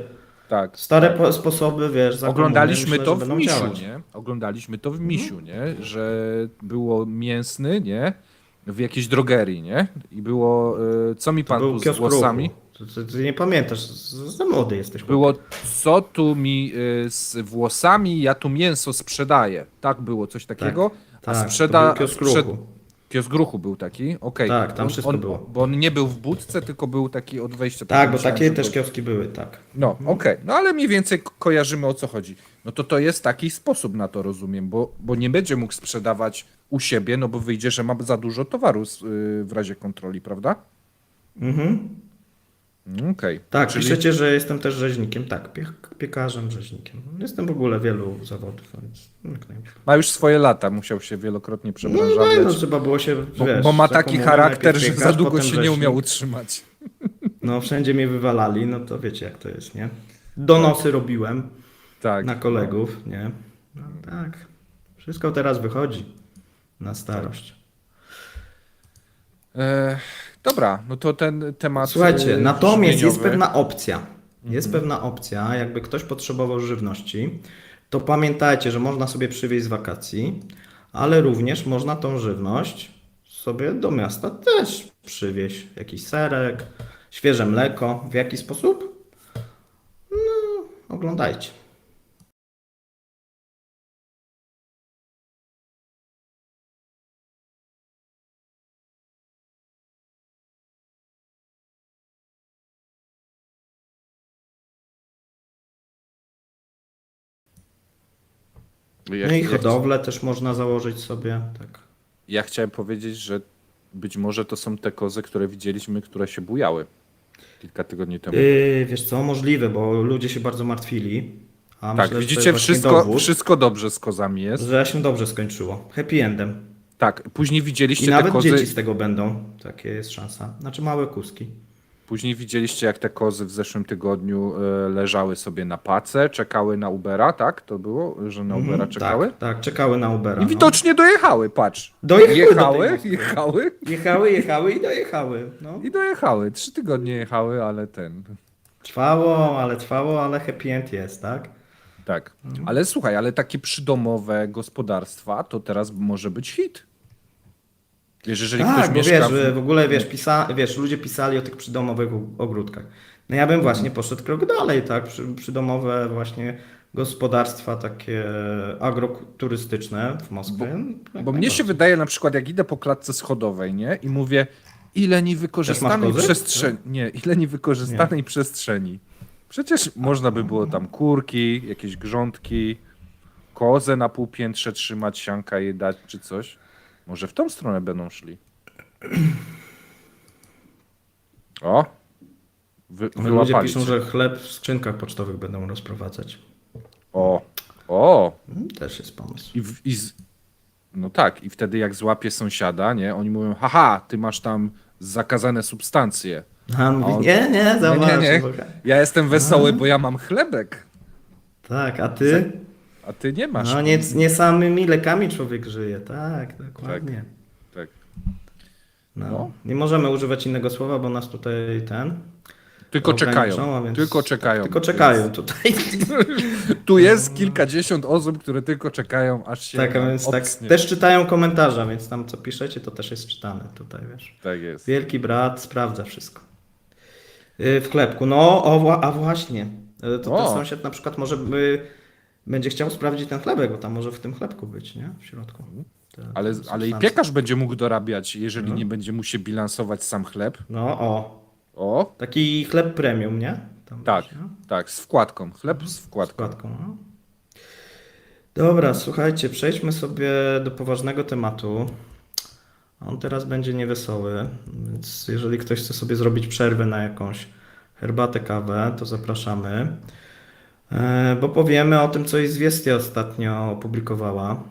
Tak. Stare sposoby, wiesz, za Oglądaliśmy komuny, to myślę, w że Misiu, będą działać. nie? Oglądaliśmy to w Misiu, nie? Że było mięsny, nie? W jakiejś drogerii, nie? I było... co mi pan tu Był z kiosk włosami? ruchu. Ty nie pamiętasz, za młody jesteś. Było, co tu mi z włosami, ja tu mięso sprzedaję. Tak było, coś takiego. tak, a to sprzeda... był kiosk ruchu. Kiosk ruchu był taki, okej. Tak, tam wszystko było. Bo on nie był w budce, tylko był taki od wejścia. Tak, bo myślałem, takie że też to- kioski były, tak. No, okej. No ale mniej więcej kojarzymy, o co chodzi. No to jest taki sposób na to, rozumiem, bo nie będzie mógł sprzedawać u siebie, no bo wyjdzie, że ma za dużo towaru w razie kontroli, prawda? Okej. Tak, Czyli piszecie, że jestem też rzeźnikiem. Tak, piekarzem, rzeźnikiem. Jestem w ogóle wielu zawodów, więc jak najbardziej. ma już swoje lata, musiał się wielokrotnie No, przebranżawiać. trzeba było się, wiesz, bo ma za taki komuny charakter, najpierw że piekarz, za długo potem się nie rzeźnik. umiał utrzymać. No, wszędzie mnie wywalali, no to wiecie jak to jest, nie? Donosy robiłem Tak. na kolegów, nie? No tak. Wszystko teraz wychodzi na starość. Dobra, no to ten temat. Słuchajcie, natomiast jest brzmieniowy. pewna opcja. Jest pewna opcja, jakby ktoś potrzebował żywności, to pamiętajcie, że można sobie przywieźć z wakacji, ale również można tą żywność sobie do miasta też przywieźć. Jakiś serek, świeże mleko. W jaki sposób? No, oglądajcie. No i hodowlę też można założyć sobie. Tak. Ja chciałem powiedzieć, że być może to są te kozy, które widzieliśmy, które się bujały kilka tygodni temu. Wiesz co, możliwe, bo ludzie się bardzo martwili. A Tak, myślę, że to widzicie, jest właśnie wszystko, dowód, wszystko dobrze z kozami jest. że się dobrze skończyło. Happy endem. Tak, później widzieliście I te nawet kozy. dzieci z tego będą. Takie jest szansa. Znaczy małe kuski. Później widzieliście, jak te kozy w zeszłym tygodniu leżały sobie na pace, czekały na Ubera, tak? To było, że na Ubera czekały? Tak, tak, czekały na Ubera. I widocznie dojechały, patrz. Dojechały do tej Jechały, Moskwy. jechały Jechały i dojechały. No. i dojechały. 3 tygodnie jechały, ale ten... Trwało, ale happy end jest, tak? Tak. Ale słuchaj, ale takie przydomowe gospodarstwa to teraz może być hit. Wiesz, jeżeli Tak, ktoś bo mieszka wiesz, w ogóle wiesz, ludzie pisali o tych przydomowych ogródkach. No ja bym właśnie poszedł krok dalej, tak? Przydomowe właśnie gospodarstwa takie agroturystyczne w Moskwie. Bo mnie się wydaje na przykład, jak idę po klatce schodowej, nie? I mówię, ile niewykorzystanej kozy? przestrzeni. Nie, ile niewykorzystanej przestrzeni. Przecież można by było tam kurki, jakieś grządki, kozę na półpiętrze trzymać, sianka jej dać czy coś. Może w tą stronę będą szli. O! Ludzie Wyłapali piszą, cię. że chleb w skrzynkach pocztowych będą rozprowadzać. O! Też jest pomysł. No tak, i wtedy jak złapie sąsiada, nie? Oni mówią, haha, ty masz tam zakazane substancje. A on mówi, on- nie, zobacz. Nie. Ja jestem wesoły, bo ja mam chlebek, Tak, a ty? a ty nie masz. No nie samymi lekami człowiek żyje, tak, dokładnie. Tak. No. No. Nie możemy używać innego słowa, bo nas tutaj Tylko czekają. ograniczą, a więc- Tylko czekają. Tylko czekają tutaj. Tu jest kilkadziesiąt osób, które tylko czekają, aż się Tak, a więc tak, obcnie. też czytają komentarze, więc tam co piszecie, to też jest czytane tutaj, wiesz. Tak jest. Wielki brat sprawdza wszystko. W chlebku, a właśnie. To ten O. sąsiad na przykład może będzie chciał sprawdzić ten chlebek, bo tam może w tym chlebku być, nie? W środku. Ale i substancje. piekarz będzie mógł dorabiać, jeżeli nie będzie mu się bilansować sam chleb. No, O, taki chleb premium, nie? Tam tak, będzie, no? tak, z wkładką. Chleb z wkładką. Składką, no. Dobra, słuchajcie, przejdźmy sobie do poważnego tematu. On teraz będzie niewesoły, więc jeżeli ktoś chce sobie zrobić przerwę na jakąś herbatę, kawę, to zapraszamy. Bo powiemy o tym, co Izwiestia ostatnio opublikowała.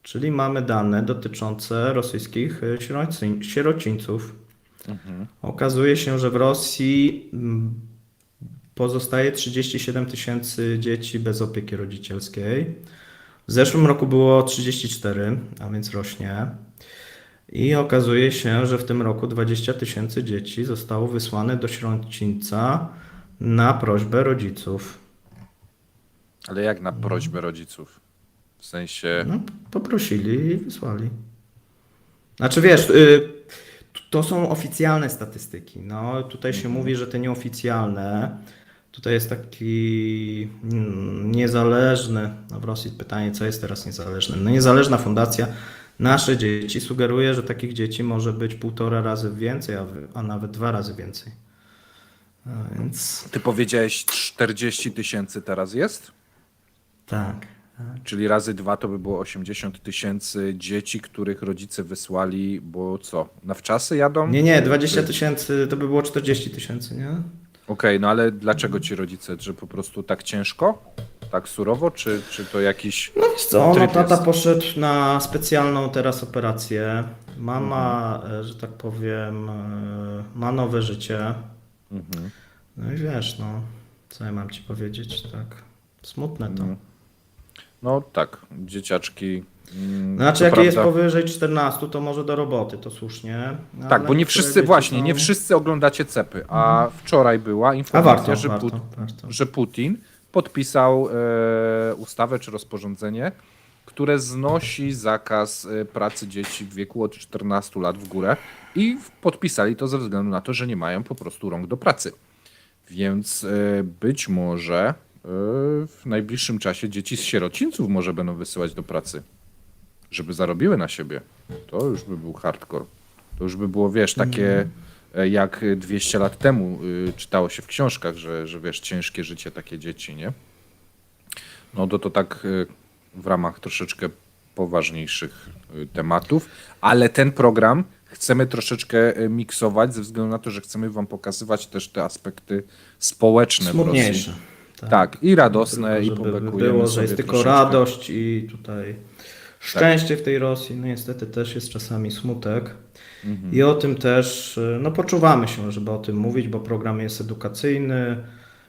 Czyli mamy dane dotyczące rosyjskich sierocińców. Okazuje się, że w Rosji pozostaje 37 tysięcy dzieci bez opieki rodzicielskiej. W zeszłym roku było 34, a więc rośnie. I okazuje się, że w tym roku 20 tysięcy dzieci zostało wysłane do sierocińca na prośbę rodziców. Ale jak na prośbę rodziców? W sensie... No, poprosili i wysłali. Znaczy wiesz, to są oficjalne statystyki. No, tutaj się mówi, że te nieoficjalne, tutaj jest taki niezależny, no w Rosji pytanie, co jest teraz niezależne? No, niezależna fundacja Nasze Dzieci sugeruje, że takich dzieci może być 1,5 razy więcej, a nawet 2 razy więcej. A więc Ty powiedziałeś 40 tysięcy teraz jest? tak. Czyli razy 2 to by było 80 000 dzieci, których rodzice wysłali, bo co? Na wczasy jadą? Nie, 20 000 to by było 40 000, nie? Okej, no ale dlaczego ci rodzice? Że po prostu tak ciężko? Tak surowo? Czy to jakiś... No wiesz co, no, tryb tata jest? poszedł na specjalną teraz operację. Mama, że tak powiem, ma nowe życie. No i wiesz, no, co ja mam ci powiedzieć, tak. Smutne to. No tak, dzieciaczki... Znaczy, to jak jest prawda. powyżej 14, to może do roboty, to słusznie. Tak, Ale bo nie niektóre wszyscy, dzieci właśnie, są- nie wszyscy oglądacie cepy, a wczoraj była A informacja, warto, że, warto. że Putin podpisał ustawę czy rozporządzenie, które znosi zakaz pracy dzieci w wieku od 14 lat w górę i podpisali to ze względu na to, że nie mają po prostu rąk do pracy. Więc być może w najbliższym czasie dzieci z sierocińców może będą wysyłać do pracy, żeby zarobiły na siebie. To już by był hardcore. To już by było, wiesz, takie jak 200 lat temu czytało się w książkach, że wiesz, ciężkie życie takie dzieci, nie? No to tak w ramach troszeczkę poważniejszych tematów, ale ten program chcemy troszeczkę miksować ze względu na to, że chcemy wam pokazywać też te aspekty społeczne w Rosji. Smutniejsze. Tak, i radosne, i Żeby pobekujemy było, sobie że jest tylko troszeczkę. radość i tutaj szczęście w tej Rosji. No niestety też jest czasami smutek. I o tym też, no poczuwamy się, żeby o tym mówić, bo program jest edukacyjny,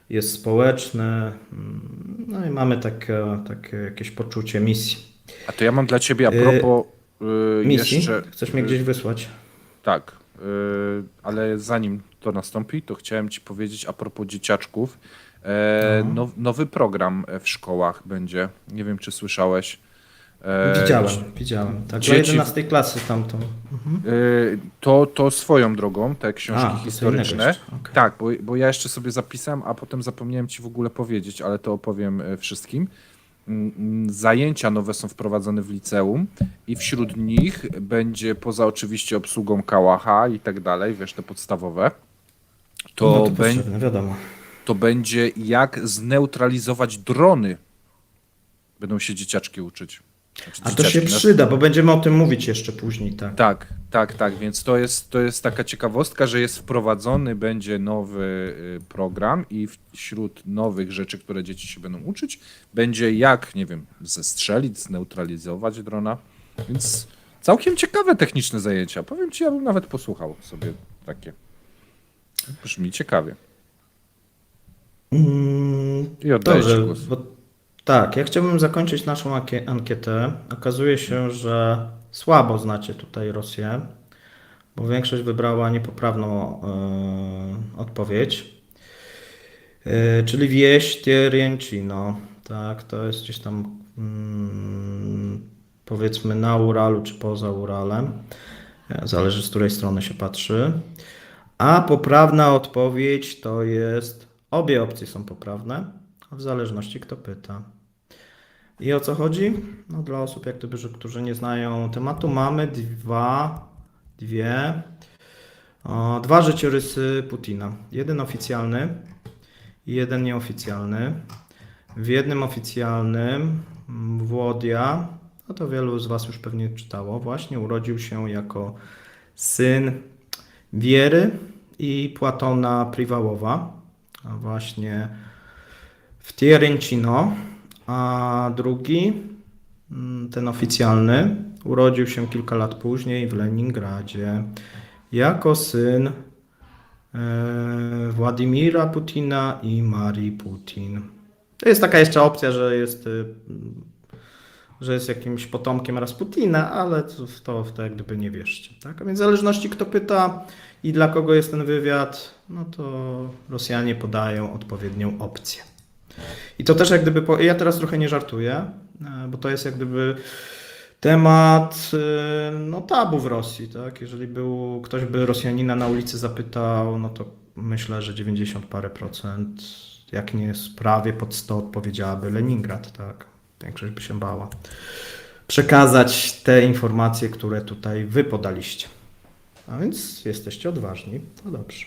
jest społeczny, no i mamy takie jakieś poczucie misji. A to ja mam dla ciebie a propos Misji? jeszcze... Chcesz mnie gdzieś wysłać? Tak, ale zanim to nastąpi, to chciałem ci powiedzieć a propos dzieciaczków. Nowy program w szkołach będzie. Nie wiem, czy słyszałeś. Widziałem. Tak, dzieci- dla 11 klasy tamtą. To swoją drogą, te książki A, to co historyczne. innego jeszcze, okej. Tak, bo ja jeszcze sobie zapisałem, a potem zapomniałem ci w ogóle powiedzieć, ale to opowiem wszystkim. Zajęcia nowe są wprowadzone w liceum i wśród nich będzie, poza oczywiście obsługą kałacha i tak dalej, wiesz, te podstawowe, No to, to potrzebne, wiadomo. to będzie jak zneutralizować drony. Będą się dzieciaczki uczyć. Znaczy, A to się dzieciaczki, przyda, bo będziemy o tym mówić jeszcze później, tak. Tak, więc to jest taka ciekawostka, że jest wprowadzony, będzie nowy program i wśród nowych rzeczy, które dzieci się będą uczyć, będzie jak, nie wiem, zestrzelić, zneutralizować drona, więc całkiem ciekawe techniczne zajęcia. Powiem ci, ja bym nawet posłuchał sobie takie. Brzmi ciekawie. I oddaję ci Dobrze, głos. tak, ja chciałbym zakończyć naszą ankietę. Okazuje się, że słabo znacie tutaj Rosję, bo większość wybrała niepoprawną odpowiedź, czyli wieś Tieriencino. Tak, to jest gdzieś tam powiedzmy na Uralu czy poza Uralem. Zależy, z której strony się patrzy. A poprawna odpowiedź to jest, obie opcje są poprawne, w zależności kto pyta. I o co chodzi? No, dla osób, jak gdyby, którzy nie znają tematu, mamy dwa życiorysy Putina. Jeden oficjalny i jeden nieoficjalny. W jednym oficjalnym Włodia, no to wielu z Was już pewnie czytało, właśnie urodził się jako syn Wiery i Płatona Priwałowa, a właśnie w Tierencino, a drugi, ten oficjalny, urodził się kilka lat później w Leningradzie jako syn Władimira Putina i Marii Putin. To jest taka jeszcze opcja, że jest jakimś potomkiem Rasputina, ale w to jak gdyby nie wierzcie. Tak? A więc w zależności kto pyta i dla kogo jest ten wywiad, no to Rosjanie podają odpowiednią opcję. I to też jak gdyby, ja teraz trochę nie żartuję, bo to jest jak gdyby temat no, tabu w Rosji. Tak? Jeżeli ktoś by Rosjanina na ulicy zapytał, no to myślę, że 90 parę procent, jak nie prawie pod 100 odpowiedziałaby Leningrad. Tak? Większość by się bała przekazać te informacje, które tutaj wy podaliście. A więc jesteście odważni, to dobrze.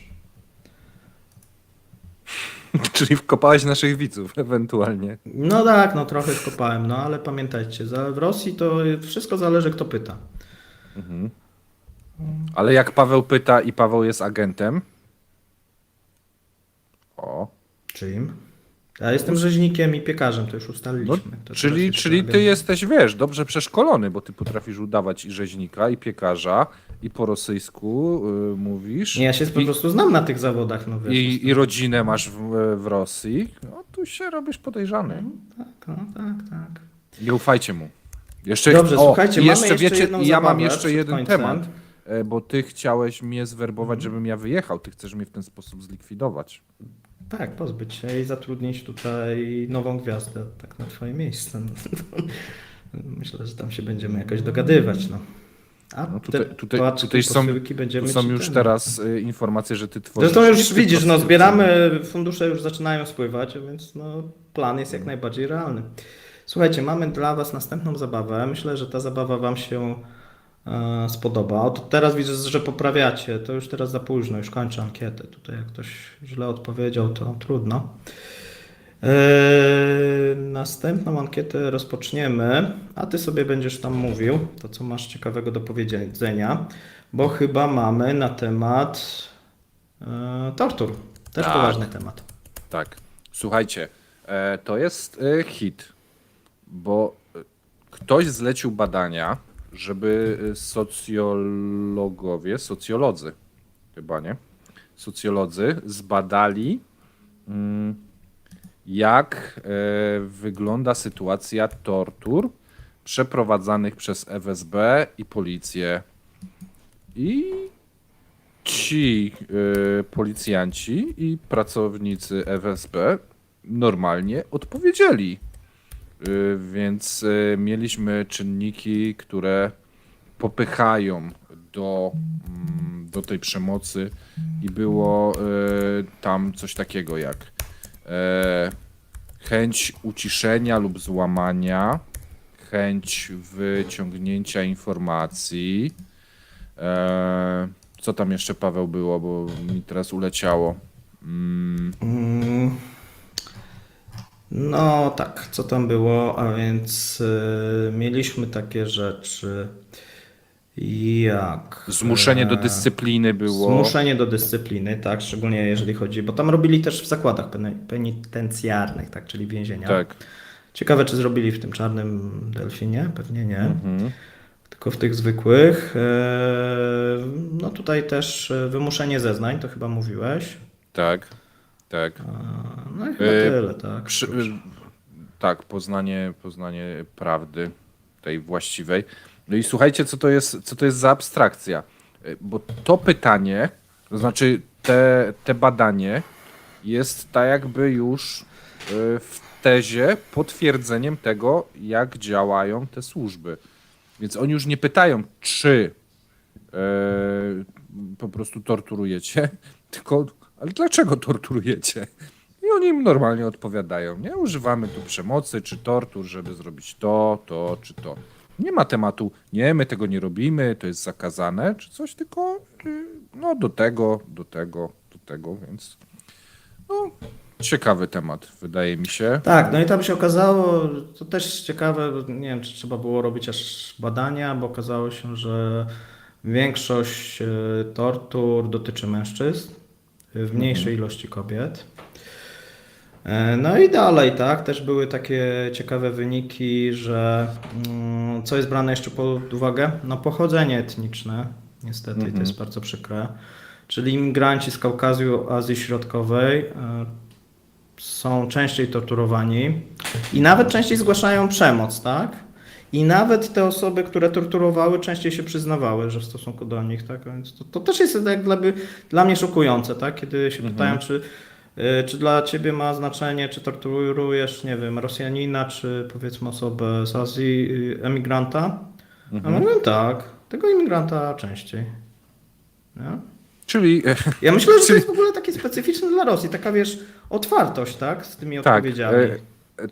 Czyli wkopałeś naszych widzów ewentualnie. No tak, no trochę skopałem, no ale pamiętajcie, w Rosji to wszystko zależy kto pyta. Ale jak Paweł pyta i Paweł jest agentem. O. Czym? Ja jestem rzeźnikiem i piekarzem, to już No, ustaliliśmy. To czyli teraz jeszcze ty agent. jesteś, wiesz, dobrze przeszkolony, bo ty potrafisz udawać i rzeźnika, i piekarza, i po rosyjsku mówisz. Nie, ja się po prostu znam na tych zawodach, no wiesz. I rodzinę masz w Rosji. No tu się robisz podejrzany. Tak, no, tak. Nie ufajcie mu. Jeszcze, Dobrze, słuchajcie, i mamy jeszcze wiecie, jedną ja mam zabawę jeszcze przed jeden końcem. temat, bo ty chciałeś mnie zwerbować, żebym ja wyjechał. Ty chcesz mnie w ten sposób zlikwidować. Tak, pozbyć się i zatrudnić tutaj nową gwiazdę, tak na twoje miejsce. No. Myślę, że tam się będziemy jakoś dogadywać, no. A No te tutaj paczki, są, posyłki będziemy tu są ci już ten- teraz informacje, że ty tworzysz... Zresztą już listy widzisz, no prostytucyjne. zbieramy, fundusze już zaczynają spływać, więc no, plan jest jak najbardziej realny. Słuchajcie, mamy dla Was następną zabawę. Myślę, że ta zabawa Wam się spodoba. Oto teraz widzę, że poprawiacie. To już teraz za późno, już kończę ankietę. Tutaj jak ktoś źle odpowiedział, to trudno. Następną ankietę rozpoczniemy, a Ty sobie będziesz tam mówił to, co masz ciekawego do powiedzenia, bo chyba mamy na temat tortur. Też Tak. poważny temat. Tak. Słuchajcie, to jest hit, bo ktoś zlecił badania, żeby socjolodzy chyba, nie? Socjolodzy zbadali, jak wygląda sytuacja tortur przeprowadzanych przez FSB i policję. I ci policjanci i pracownicy FSB normalnie odpowiedzieli. Więc mieliśmy czynniki, które popychają do tej przemocy i było tam coś takiego jak chęć uciszenia lub złamania, chęć wyciągnięcia informacji. Co tam jeszcze, Paweł, było, bo mi teraz uleciało. No tak, co tam było? A więc mieliśmy takie rzeczy jak... Zmuszenie do dyscypliny było. Zmuszenie do dyscypliny, tak, szczególnie jeżeli chodzi, bo tam robili też w zakładach penitencjarnych, tak, czyli więzienia. Tak. Ciekawe, czy zrobili w tym czarnym delfinie? Pewnie nie. Tylko w tych zwykłych. No tutaj też wymuszenie zeznań, to chyba mówiłeś. Tak. No i chyba tyle, tak. Tak, poznanie prawdy tej właściwej. No i słuchajcie, co to jest za abstrakcja. Bo to pytanie, to znaczy te badanie jest tak jakby już w tezie potwierdzeniem tego, jak działają te służby. Więc oni już nie pytają, czy po prostu torturujecie, tylko ale dlaczego torturujecie? I oni im normalnie odpowiadają, nie? Używamy tu przemocy czy tortur, żeby zrobić to czy to. Nie ma tematu, nie, my tego nie robimy, to jest zakazane, czy coś, tylko no do tego, więc no ciekawy temat, wydaje mi się. Tak, no i tam się okazało, to też ciekawe, nie wiem, czy trzeba było robić aż badania, bo okazało się, że większość tortur dotyczy mężczyzn, w mniejszej ilości kobiet. No i dalej, tak, też były takie ciekawe wyniki, że co jest brane jeszcze pod uwagę? No pochodzenie etniczne, niestety, i to jest bardzo przykre. Czyli imigranci z Kaukazu, Azji Środkowej są częściej torturowani i nawet częściej zgłaszają przemoc, tak? I nawet te osoby, które torturowały, częściej się przyznawały, że w stosunku do nich, tak? Więc to też jest tak dla mnie szokujące, tak? Kiedy się pytają, czy dla ciebie ma znaczenie, czy torturujesz, nie wiem, Rosjanina, czy powiedzmy osobę z Azji, emigranta? A mówię tak, tego imigranta częściej. Nie? Czyli Ja myślę, że to jest w ogóle takie specyficzne dla Rosji, taka wiesz, otwartość, tak, z tymi odpowiedziami.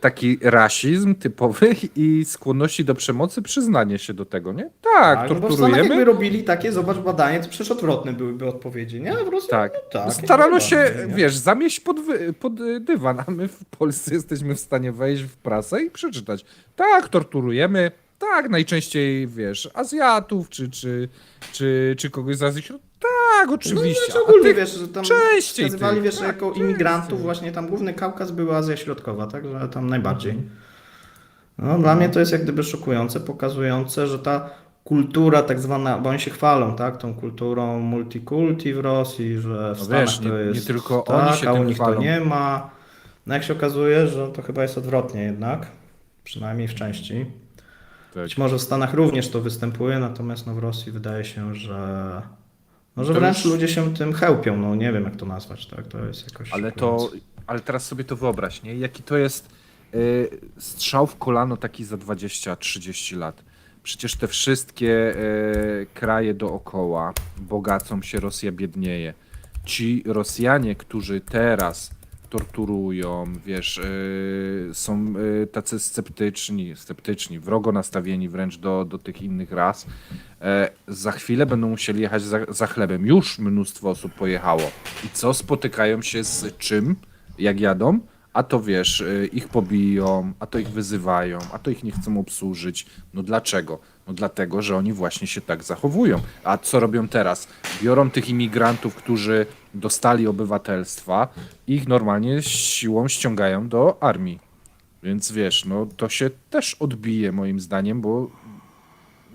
taki rasizm typowy i skłonności do przemocy, przyznanie się do tego, nie? Tak, no bo w Stanach jakby torturujemy. robili takie, zobacz, badanie, to przecież odwrotne byłyby odpowiedzi, nie? Po prostu, Tak. no tak. Starano jak się, najbardziej, nie? wiesz, zamieść pod dywan, a my w Polsce jesteśmy w stanie wejść w prasę i przeczytać. Tak, torturujemy, tak, najczęściej, wiesz, Azjatów czy kogoś z Azji Środkowej. Tak, oczywiście. No, a ogólnie, tych wiesz, że tam częściej wskazywali, tych, wiesz, tak, jako imigrantów, właśnie tam główny Kaukaz była Azja Środkowa, tak, że tam najbardziej. No, dla mnie to jest jak gdyby szokujące, pokazujące, że ta kultura tak zwana, bo oni się chwalą, tak, tą kulturą multikulti w Rosji, że w No Stanach wiesz, to nie jest tylko tak, oni się a u tym nich chwalą. to nie ma. No jak się okazuje, że to chyba jest odwrotnie jednak, przynajmniej w części. Tak. Być może w Stanach również to występuje, natomiast no w Rosji wydaje się, że no, że To wręcz już- ludzie się tym chełpią, no nie wiem jak to nazwać, tak, to jest jakoś szokujące. Ale teraz sobie to wyobraź, nie? Jaki to jest strzał w kolano taki za 20-30 lat. Przecież te wszystkie kraje dookoła bogacą się, Rosja biednieje. Ci Rosjanie, którzy teraz torturują, wiesz, są tacy sceptyczni, wrogo nastawieni wręcz do tych innych ras, za chwilę będą musieli jechać za chlebem. Już mnóstwo osób pojechało. I co? Spotykają się z czym, jak jadą? A to wiesz, ich pobiją, a to ich wyzywają, a to ich nie chcą obsłużyć. No dlaczego? No dlatego, że oni właśnie się tak zachowują. A co robią teraz? Biorą tych imigrantów, którzy dostali obywatelstwa, i ich normalnie siłą ściągają do armii. Więc wiesz, no to się też odbije moim zdaniem, bo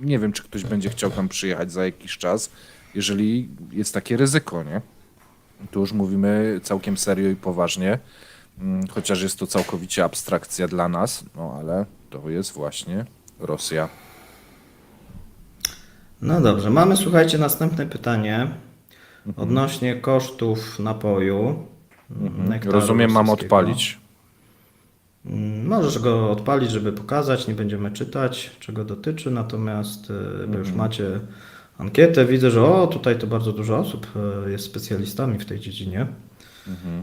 nie wiem, czy ktoś będzie chciał tam przyjechać za jakiś czas, jeżeli jest takie ryzyko, nie? Tu już mówimy całkiem serio i poważnie, chociaż jest to całkowicie abstrakcja dla nas, no ale to jest właśnie Rosja. No dobrze, mamy, słuchajcie, następne pytanie odnośnie kosztów napoju. nektaru Rozumiem, mam rosyjskiego. odpalić. Możesz go odpalić, żeby pokazać, nie będziemy czytać, czego dotyczy, natomiast bo już macie ankietę, widzę, że tutaj to bardzo dużo osób jest specjalistami w tej dziedzinie,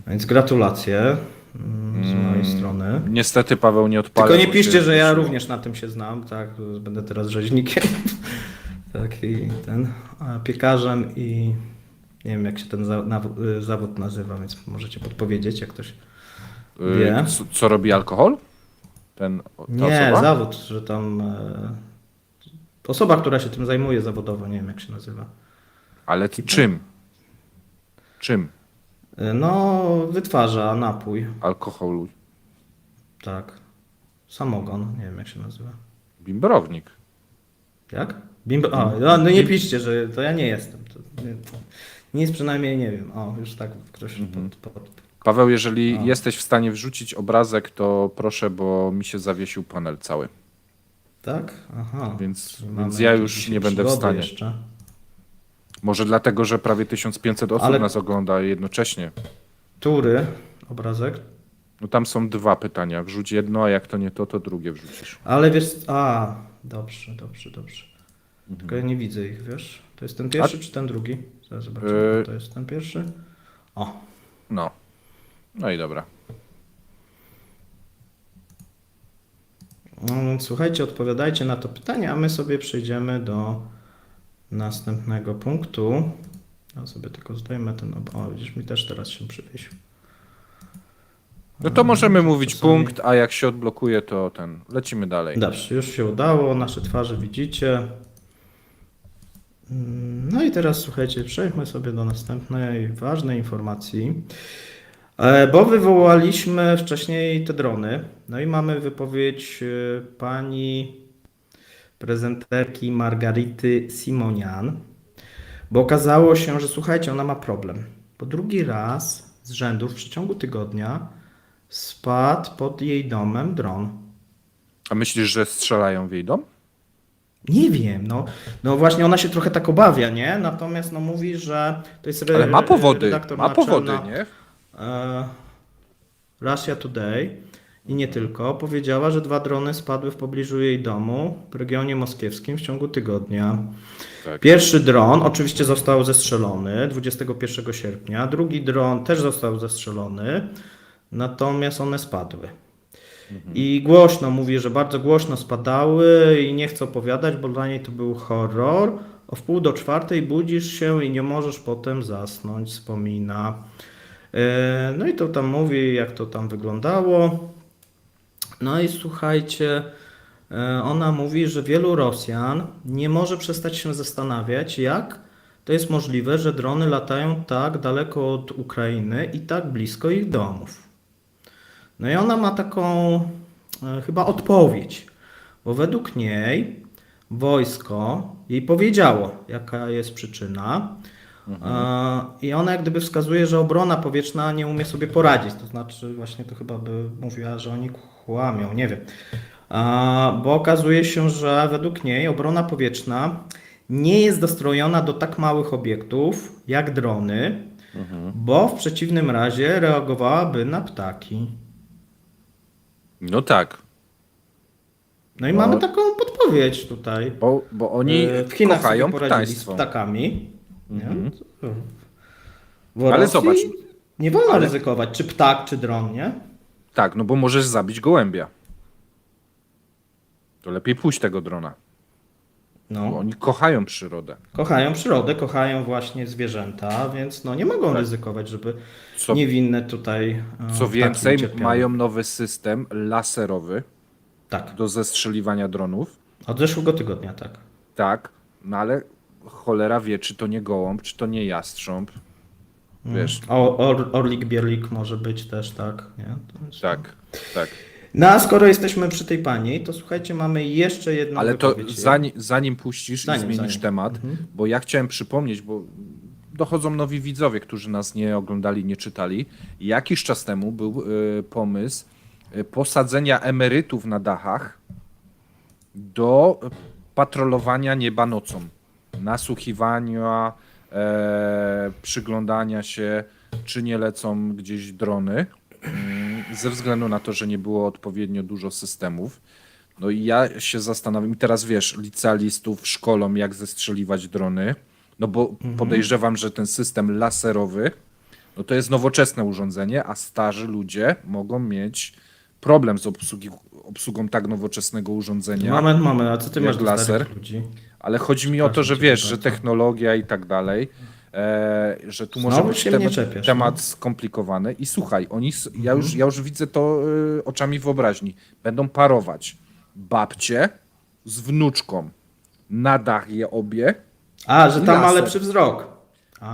więc gratulacje z mojej strony. Niestety Paweł nie odpalił. Tylko nie bo piszcie, się że ja zgłosiło. również na tym się znam, tak, będę teraz rzeźnikiem, tak, i piekarzem i nie wiem jak się ten zawód nazywa, więc możecie podpowiedzieć, jak ktoś wie. Co robi alkohol? Ta Nie, osoba? zawód, że tam osoba, która się tym zajmuje zawodowo, nie wiem jak się nazywa. Ale czym? Czym? No, wytwarza napój, Alkoholu. tak. Samogon, nie wiem jak się nazywa. Bimbrownik. Jak? No nie piszcie, że to ja nie jestem. Nic przynajmniej nie wiem. Już tak ktoś Paweł, jeżeli jesteś w stanie wrzucić obrazek, to proszę, bo mi się zawiesił panel cały. Tak? Aha. Więc Czyli mamy ja jakieś już dzisiaj nie będę w przygody stanie. Jeszcze. Może dlatego, że prawie 1500 osób Ale- nas ogląda jednocześnie. Który obrazek? No tam są dwa pytania. Wrzuć jedno, a jak to nie to, to drugie wrzucisz. Ale wiesz, dobrze. Tylko ja nie widzę ich, wiesz? To jest ten pierwszy czy ten drugi? Zaraz zobaczymy. To jest ten pierwszy? O, No. No i dobra. no więc słuchajcie, odpowiadajcie na to pytanie, a my sobie przejdziemy do następnego punktu. Ja sobie tylko zdejmę ten... widzisz, mi też teraz się przywiesił. No to możemy mówić czasami- punkt, a jak się odblokuje, to lecimy dalej. Dobrze, już się udało, nasze twarze widzicie. No i teraz słuchajcie, przejdźmy sobie do następnej ważnej informacji, bo wywołaliśmy wcześniej te drony. No i mamy wypowiedź pani prezenterki Margarity Simonian, bo okazało się, że słuchajcie, ona ma problem, bo drugi raz z rzędu w przeciągu tygodnia spadł pod jej domem dron. A myślisz, że strzelają w jej dom? Nie wiem, no właśnie ona się trochę tak obawia, nie? Natomiast no mówi, że to jest Ale ma powody, redaktor ma powody, naczelna, nie? Russia Today i nie tylko, powiedziała, że 2 drony spadły w pobliżu jej domu w regionie moskiewskim w ciągu tygodnia. Tak. Pierwszy dron oczywiście został zestrzelony 21 sierpnia, drugi dron też został zestrzelony, natomiast one spadły. I głośno mówi, że bardzo głośno spadały i nie chce opowiadać, bo dla niej to był horror. O 3:30 budzisz się i nie możesz potem zasnąć, wspomina. No i to tam mówi, jak to tam wyglądało. No i słuchajcie, ona mówi, że wielu Rosjan nie może przestać się zastanawiać, jak to jest możliwe, że drony latają tak daleko od Ukrainy i tak blisko ich domów. No i ona ma taką chyba odpowiedź, bo według niej wojsko jej powiedziało, jaka jest przyczyna. I ona jak gdyby wskazuje, że obrona powietrzna nie umie sobie poradzić. To znaczy właśnie to chyba by mówiła, że oni kłamią, nie wiem. Bo okazuje się, że według niej obrona powietrzna nie jest dostrojona do tak małych obiektów jak drony, bo w przeciwnym razie reagowałaby na ptaki. No tak, No i Bo- mamy taką podpowiedź tutaj. bo oni W Chinach kochają sobie poradzili z ptaństwo. ptakami. Nie? W Ale Rosji zobacz. nie wolno ryzykować, czy ptak, czy dron, nie? Tak, no bo możesz zabić gołębia. To lepiej puść tego drona. Bo No. oni kochają przyrodę. Kochają przyrodę, kochają właśnie zwierzęta, więc no nie mogą ryzykować, żeby Co- niewinne tutaj Co ptaki więcej, ucierpiały. mają nowy system laserowy Tak, do zestrzeliwania dronów. od zeszłego tygodnia, tak. Tak, no ale cholera wie, czy to nie gołąb, czy to nie jastrząb. Wiesz, Orlik, bierlik może być też, tak. Nie? To jest... tak, tak. No a skoro jesteśmy przy tej pani, to słuchajcie, mamy jeszcze jedną Ale to wypowiedź. zanim puścisz i zmienisz temat, bo ja chciałem przypomnieć, bo dochodzą nowi widzowie, którzy nas nie oglądali, nie czytali. Jakiś czas temu był pomysł posadzenia emerytów na dachach do patrolowania nieba nocą. Nasłuchiwania, przyglądania się, czy nie lecą gdzieś drony. Ze względu na to, że nie było odpowiednio dużo systemów. No i ja się zastanawiam, i teraz wiesz, licealistów szkolą, jak zestrzeliwać drony, no bo podejrzewam, że ten system laserowy, no to jest nowoczesne urządzenie, a starzy ludzie mogą mieć problem z obsługą tak nowoczesnego urządzenia. Moment, a co ty Jak masz do laser? starych ludzi? Ale chodzi mi o to, że cię wiesz, bardzo. że technologia i tak dalej, że tu może Znowu być się mnie czepiasz, temat skomplikowany. I słuchaj, ja już widzę to oczami wyobraźni. Będą parować babcie z wnuczką. Na dach je obie. A, że tam ma Laser. lepszy wzrok.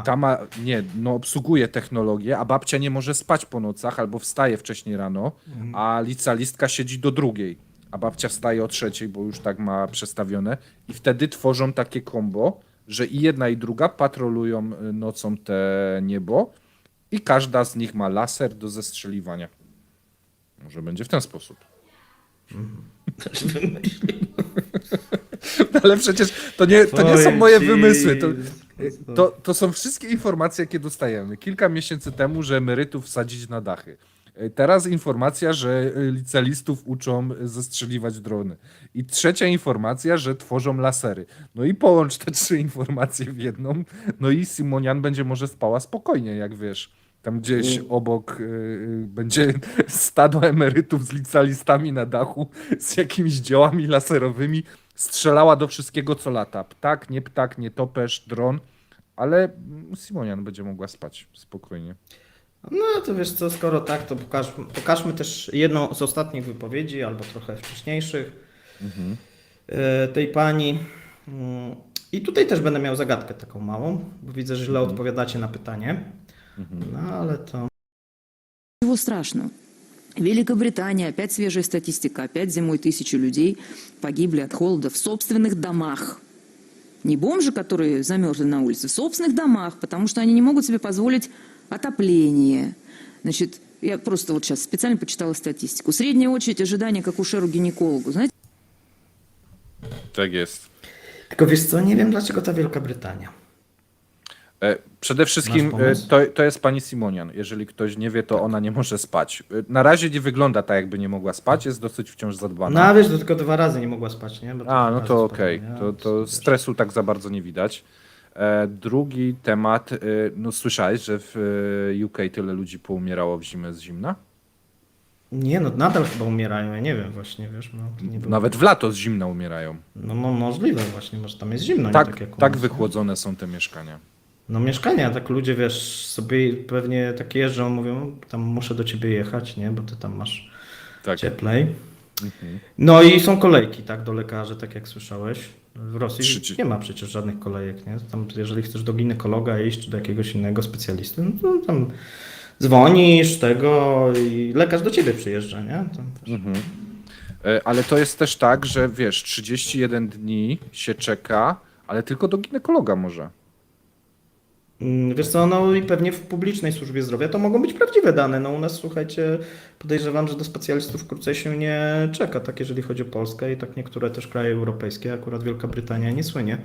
Ta ma, nie, no obsługuje technologię, a babcia nie może spać po nocach albo wstaje wcześniej rano, a licealistka siedzi do 2:00, a babcia wstaje o 3:00, bo już tak ma przestawione i wtedy tworzą takie kombo, że i jedna i druga patrolują nocą te niebo i każda z nich ma laser do zestrzeliwania. Może będzie w ten sposób. Ale przecież to nie są moje wymysły. To są wszystkie informacje, jakie dostajemy. Kilka miesięcy temu, że emerytów wsadzić na dachy. Teraz informacja, że licealistów uczą zestrzeliwać drony. I trzecia informacja, że tworzą lasery. No i połącz te trzy informacje w jedną. No i Simonian będzie może spała spokojnie, jak wiesz. Tam gdzieś obok będzie stado emerytów z licealistami na dachu, z jakimiś działami laserowymi. Strzelała do wszystkiego, co lata. Ptak, nie topesz, dron. Ale Simonian będzie mogła spać spokojnie. No to wiesz co, skoro tak, to pokażmy też jedną z ostatnich wypowiedzi, albo trochę wcześniejszych tej pani. I tutaj też będę miał zagadkę taką małą, bo widzę, że źle odpowiadacie na pytanie. No ale to... Ничего страшного. Великобритания, опять свежая статистика, опять зимой 1000 людей погибли от холода в собственных домах. Не бомжи, которые замерзли на улице, в собственных домах, потому что они не могут себе позволить отопление. Значит, я просто вот сейчас специально почитала статистику. Средняя очередь ожидания к акушеру-гинекологу, знаете? Tak jest. Tylko wiesz co, nie wiem dlaczego ta Wielka Brytania. Przede wszystkim Masz pomysł? to jest pani Simonian. Jeżeli ktoś nie wie, to ona nie może spać. Na razie nie wygląda tak, jakby nie mogła spać, jest dosyć wciąż zadbana. No a wiesz, to tylko 2 razy nie mogła spać, nie? Bo A, dwa no razy to spadła, okej. nie? To Wiesz. stresu tak za bardzo nie widać. Drugi temat. No słyszałeś, że w UK tyle ludzi poumierało w zimę z zimna? Nie, no nadal chyba umierają, ja nie wiem właśnie, wiesz, no, to nie było. Nawet w lato z zimna umierają. No, możliwe właśnie, może tam jest zimno, nie Tak, tak jak u tak nas, wychłodzone są te mieszkania. No mieszkania, tak ludzie, wiesz, sobie pewnie tak jeżdżą, mówią, tam muszę do ciebie jechać, nie, bo ty tam masz Tak. cieplej. No i są kolejki, tak, do lekarzy, tak jak słyszałeś. W Rosji 30. nie ma przecież żadnych kolejek, nie? Tam, jeżeli chcesz do ginekologa iść, czy do jakiegoś innego specjalisty, no to tam dzwonisz tego i lekarz do ciebie przyjeżdża, nie? Tam, Ale to jest też tak, że wiesz, 31 dni się czeka, ale tylko do ginekologa może. Wiesz co, no i pewnie w publicznej służbie zdrowia to mogą być prawdziwe dane. No u nas, słuchajcie, podejrzewam, że do specjalistów krócej się nie czeka, tak jeżeli chodzi o Polskę i tak niektóre też kraje europejskie, akurat Wielka Brytania nie słynie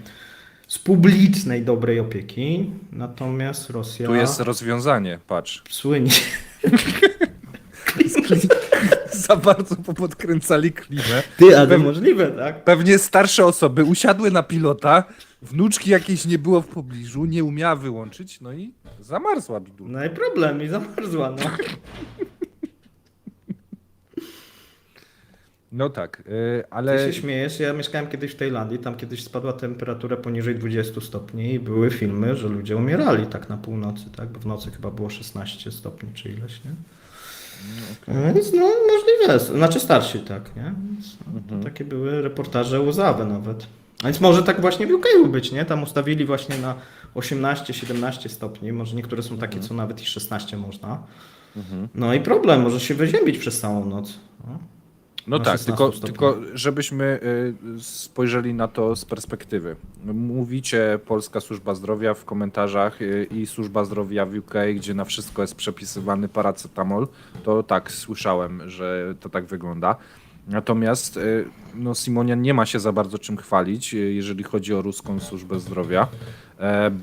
z publicznej dobrej opieki, natomiast Rosja Tu jest rozwiązanie, patrz. słynie. Za bardzo popodkręcali klimę. Ty, ale możliwe, tak? Pewnie starsze osoby usiadły na pilota, wnuczki jakiejś nie było w pobliżu, nie umiała wyłączyć, no i zamarzła bidulka. No i problem, i zamarzła, no. No tak, Ty ale się śmiejesz, ja mieszkałem kiedyś w Tajlandii, tam kiedyś spadła temperatura poniżej 20 stopni i były filmy, że ludzie umierali tak na północy, tak? Bo w nocy chyba było 16 stopni czy ileś, nie? Więc no możliwe, znaczy starsi tak, nie? Więc, no, to takie były reportaże łzawe nawet. A więc może tak właśnie w UK być, nie? Tam ustawili właśnie na 18-17 stopni, może niektóre są takie, co nawet i 16 można. No i problem, może się wyziębić przez całą noc. No. no na tak, 16 tylko, stopni. tylko żebyśmy spojrzeli na to z perspektywy. Mówicie Polska Służba Zdrowia w komentarzach i Służba Zdrowia w UK, gdzie na wszystko jest przepisywany paracetamol, to tak, słyszałem, że to tak wygląda. Natomiast no, Simonian nie ma się za bardzo czym chwalić, jeżeli chodzi o ruską służbę zdrowia,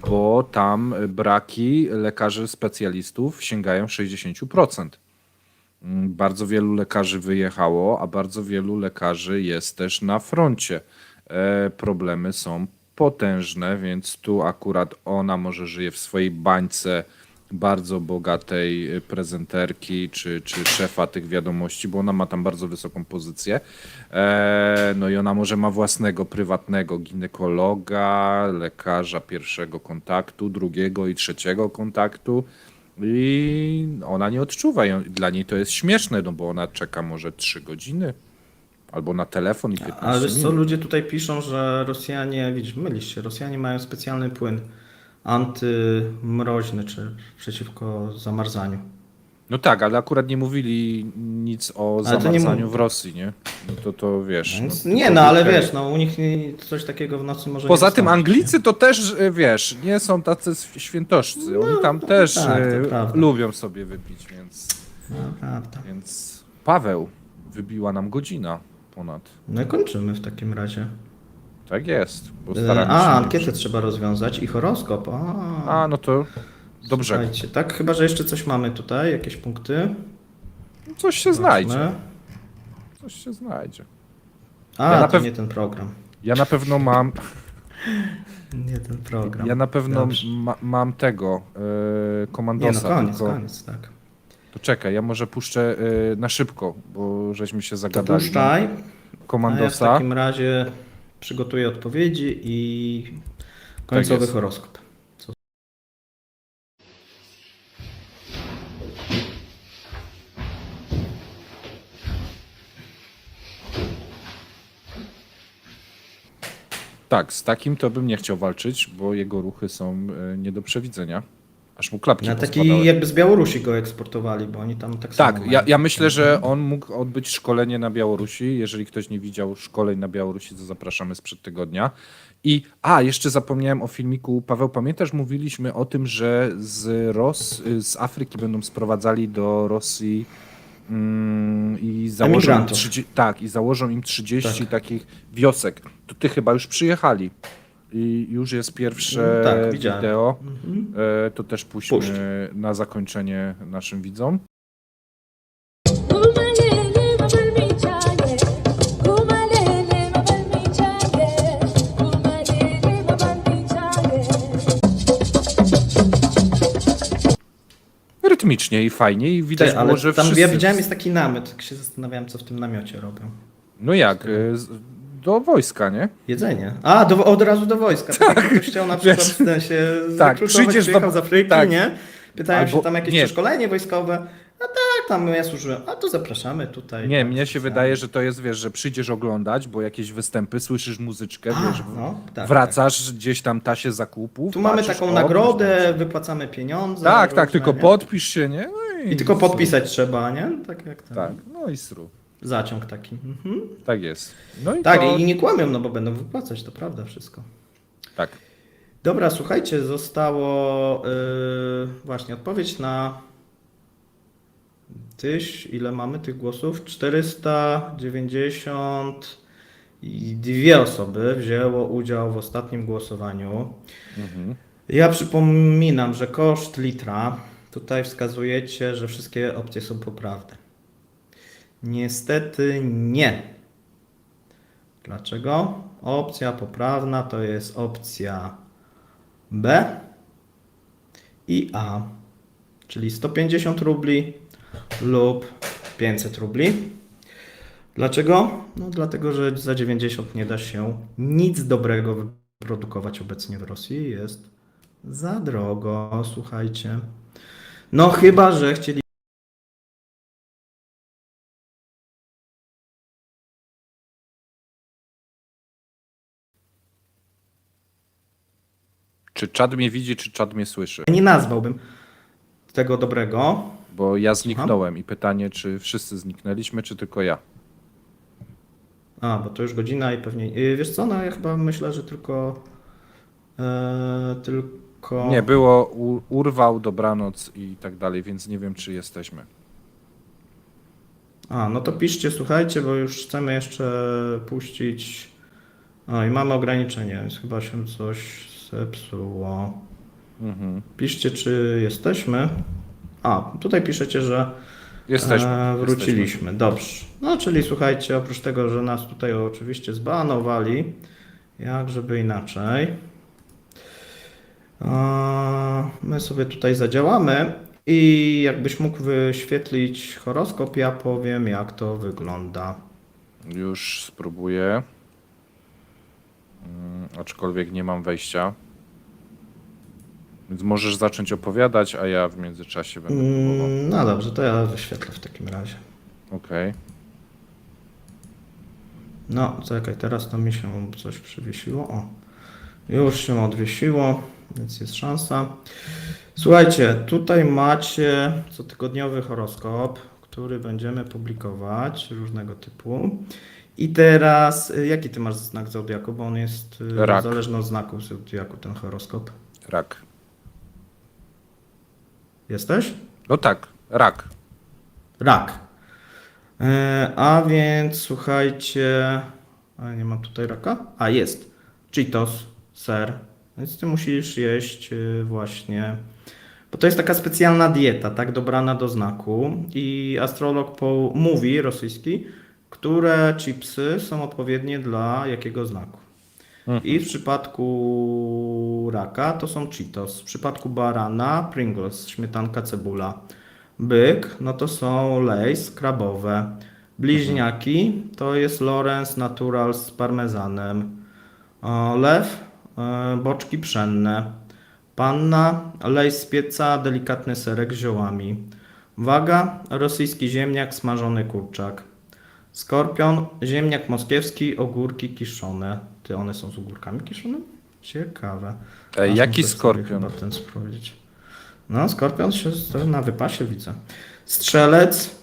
bo tam braki lekarzy specjalistów sięgają 60%. Bardzo wielu lekarzy wyjechało, a bardzo wielu lekarzy jest też na froncie. Problemy są potężne, więc tu akurat ona może żyje w swojej bańce bardzo bogatej prezenterki czy szefa tych wiadomości, bo ona ma tam bardzo wysoką pozycję. No i ona może ma własnego, prywatnego ginekologa, lekarza pierwszego kontaktu, drugiego i trzeciego kontaktu. I ona nie odczuwa. Dla niej to jest śmieszne, no bo ona czeka może 3 godziny albo na telefon i 15 Ale wiesz co, minut. ludzie tutaj piszą, że Rosjanie, widzisz, mylisz się, Rosjanie mają specjalny płyn antymroźny, czy przeciwko zamarzaniu. No tak, ale akurat nie mówili nic o Ale to nie zamarzaniu mów- w Rosji, nie? No to wiesz. Więc, no, nie, tylko no ale UK. wiesz, no u nich coś takiego w nocy może Poza nie tym wystąpić, Anglicy to też, wiesz, nie są tacy świętoszcy. Oni tam też tak, to prawda. lubią sobie wypić, więc, nie? No, prawda. więc Paweł, wybiła nam godzina ponad. No i kończymy w takim razie. Tak jest. Bo staramy się Ankietę trzeba rozwiązać i horoskop. A, no to dobrze. Słuchajcie, tak, chyba że jeszcze coś mamy tutaj, jakieś punkty. Coś się znajdzie. Zobaczmy. Coś się znajdzie. A, Ja na to pew- nie ten program. Ja na pewno mam. Nie ten program. Ja na pewno Dobrze. mam tego Nie, no komandosa. koniec, tylko... koniec, tak. To czekaj, ja może puszczę na szybko, bo żeśmy się zagadali. Puszczaj. A ja w Komandosa. takim razie przygotuję odpowiedzi i końcowy jest. horoskop. Tak, z takim to bym nie chciał walczyć, bo jego ruchy są nie do przewidzenia. Aż mu klapki Na pospadały. taki jakby z Białorusi go eksportowali, bo oni tam tak samo Tak, mają. ja myślę, że on mógł odbyć szkolenie na Białorusi. Jeżeli ktoś nie widział szkoleń na Białorusi, to zapraszamy sprzed tygodnia. I jeszcze zapomniałem o filmiku. Paweł, pamiętasz, mówiliśmy o tym, że z Afryki będą sprowadzali do Rosji i założą im Emigrantów. 30 Tak. takich wiosek. To ty chyba już przyjechali. I już jest pierwsze Tak, widziałem. wideo. Mhm. To też puśćmy Puść. na zakończenie naszym widzom. Rytm kosmicznie i fajnie i widać Ale było, że tam wszyscy... ja widziałem jest taki namiot, tak się zastanawiałem, co w tym namiocie robią. No jak? Do wojska, nie? Jedzenie. A, od razu do wojska. Tak, ktoś chciał na przykład się zakrutować, przyjdziesz przyjechał z Afryki, tak. nie? Pytałem Albo- się tam jakieś nie. przeszkolenie wojskowe. A tak, tam ja służyłem. A to zapraszamy tutaj. Nie, tak, mnie się specjalnie. wydaje, że to jest, wiesz, że przyjdziesz oglądać, bo jakieś występy, słyszysz muzyczkę, A, wiesz, no, tak, wracasz gdzieś tam tasie zakupów. Tu mamy patrzysz, taką o, nagrodę, proszę. wypłacamy pieniądze. Tak, różne, tylko nie? podpisz się, nie? No I tylko sru. podpisać trzeba, nie? Tak jak ten Tak, no i sru. zaciąg taki. Mhm. Tak jest. No i Tak, to... i nie kłamią, no bo będą wypłacać, to prawda wszystko. Tak. Dobra, słuchajcie, zostało właśnie odpowiedź na ile mamy tych głosów? 492 osoby wzięło udział w ostatnim głosowaniu. Ja przypominam, że koszt litra, tutaj wskazujecie, że wszystkie opcje są poprawne. Niestety nie. Dlaczego? Opcja poprawna to jest opcja B i A, czyli 150 rubli lub 500 rubli. Dlaczego? No dlatego, że za 90 nie da się nic dobrego wyprodukować obecnie w Rosji. Jest za drogo, słuchajcie. No chyba, że chcieli... Czy czad mnie widzi, czy czad mnie słyszy? Nie nazwałbym tego dobrego. Bo ja zniknąłem i pytanie, czy wszyscy zniknęliśmy, czy tylko ja? A, bo to już godzina i pewnie... Wiesz co, no ja chyba myślę, że tylko... Nie, było urwał, dobranoc i tak dalej, więc nie wiem, czy jesteśmy. A, no to piszcie, słuchajcie, bo już chcemy jeszcze puścić... O, i mamy ograniczenie, więc chyba się coś zepsuło. Piszcie, czy jesteśmy. A, tutaj piszecie, że Jesteśmy. wróciliśmy. Dobrze. No, czyli słuchajcie, oprócz tego, że nas tutaj oczywiście zbanowali, jak żeby inaczej, my sobie tutaj zadziałamy i jakbyś mógł wyświetlić horoskop, ja powiem, jak to wygląda. Już spróbuję. Aczkolwiek nie mam wejścia. Więc możesz zacząć opowiadać, a ja w międzyczasie będę próbował. No dobrze, to ja wyświetlę w takim razie. Okej. No, czekaj, teraz to mi się coś przywiesiło. O, już się odwiesiło, więc jest szansa. Słuchajcie, tutaj macie cotygodniowy horoskop, który będziemy publikować różnego typu. I teraz, jaki ty masz znak zodiaku, bo on jest Rak. zależny od znaku zodiaku, ten horoskop. Rak. Jesteś? No tak, rak. Rak. A więc słuchajcie, a nie mam tutaj raka? A jest. Cheetos, ser. Więc ty musisz jeść właśnie, bo to jest taka specjalna dieta, tak, dobrana do znaku i astrolog mówi, rosyjski, które chipsy są odpowiednie dla jakiego znaku. I w przypadku raka to są Cheetos, w przypadku barana Pringles, śmietanka, cebula. Byk, no to są Lay's krabowe. Bliźniaki to jest Lorenz Natural z parmezanem. Lew, boczki pszenne. Panna, Lay's z pieca, delikatny serek z ziołami. Waga, rosyjski ziemniak, smażony kurczak. Skorpion, ziemniak moskiewski, ogórki kiszone. Ty, one są z ogórkami kiszonymi? Ciekawe. Aż Jaki muszę sobie skorpion? chyba ten sprawdzić. No, skorpion się na wypasie widzę. Strzelec,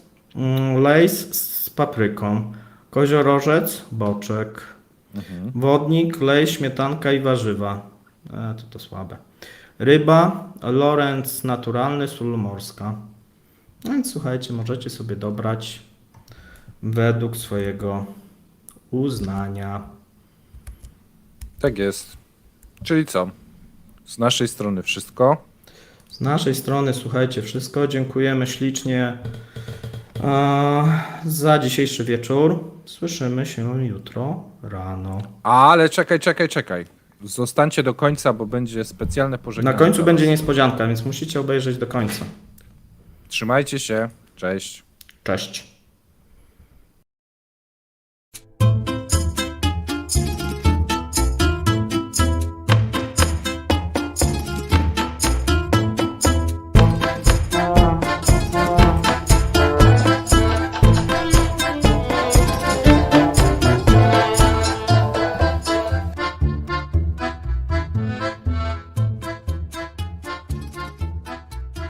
Lay's z papryką. Koziorożec, boczek. Wodnik, Lay's, śmietanka i warzywa. To słabe. Ryba, Lorenz naturalny, sól morska. No więc słuchajcie, możecie sobie dobrać według swojego uznania. Tak jest. Czyli co? Z naszej strony wszystko. Z naszej strony, słuchajcie, wszystko. Dziękujemy ślicznie za dzisiejszy wieczór. Słyszymy się jutro rano. Ale czekaj. Zostańcie do końca, bo będzie specjalne pożegnanie. Na końcu dla będzie was. niespodzianka, więc musicie obejrzeć do końca. Trzymajcie się. Cześć. Cześć.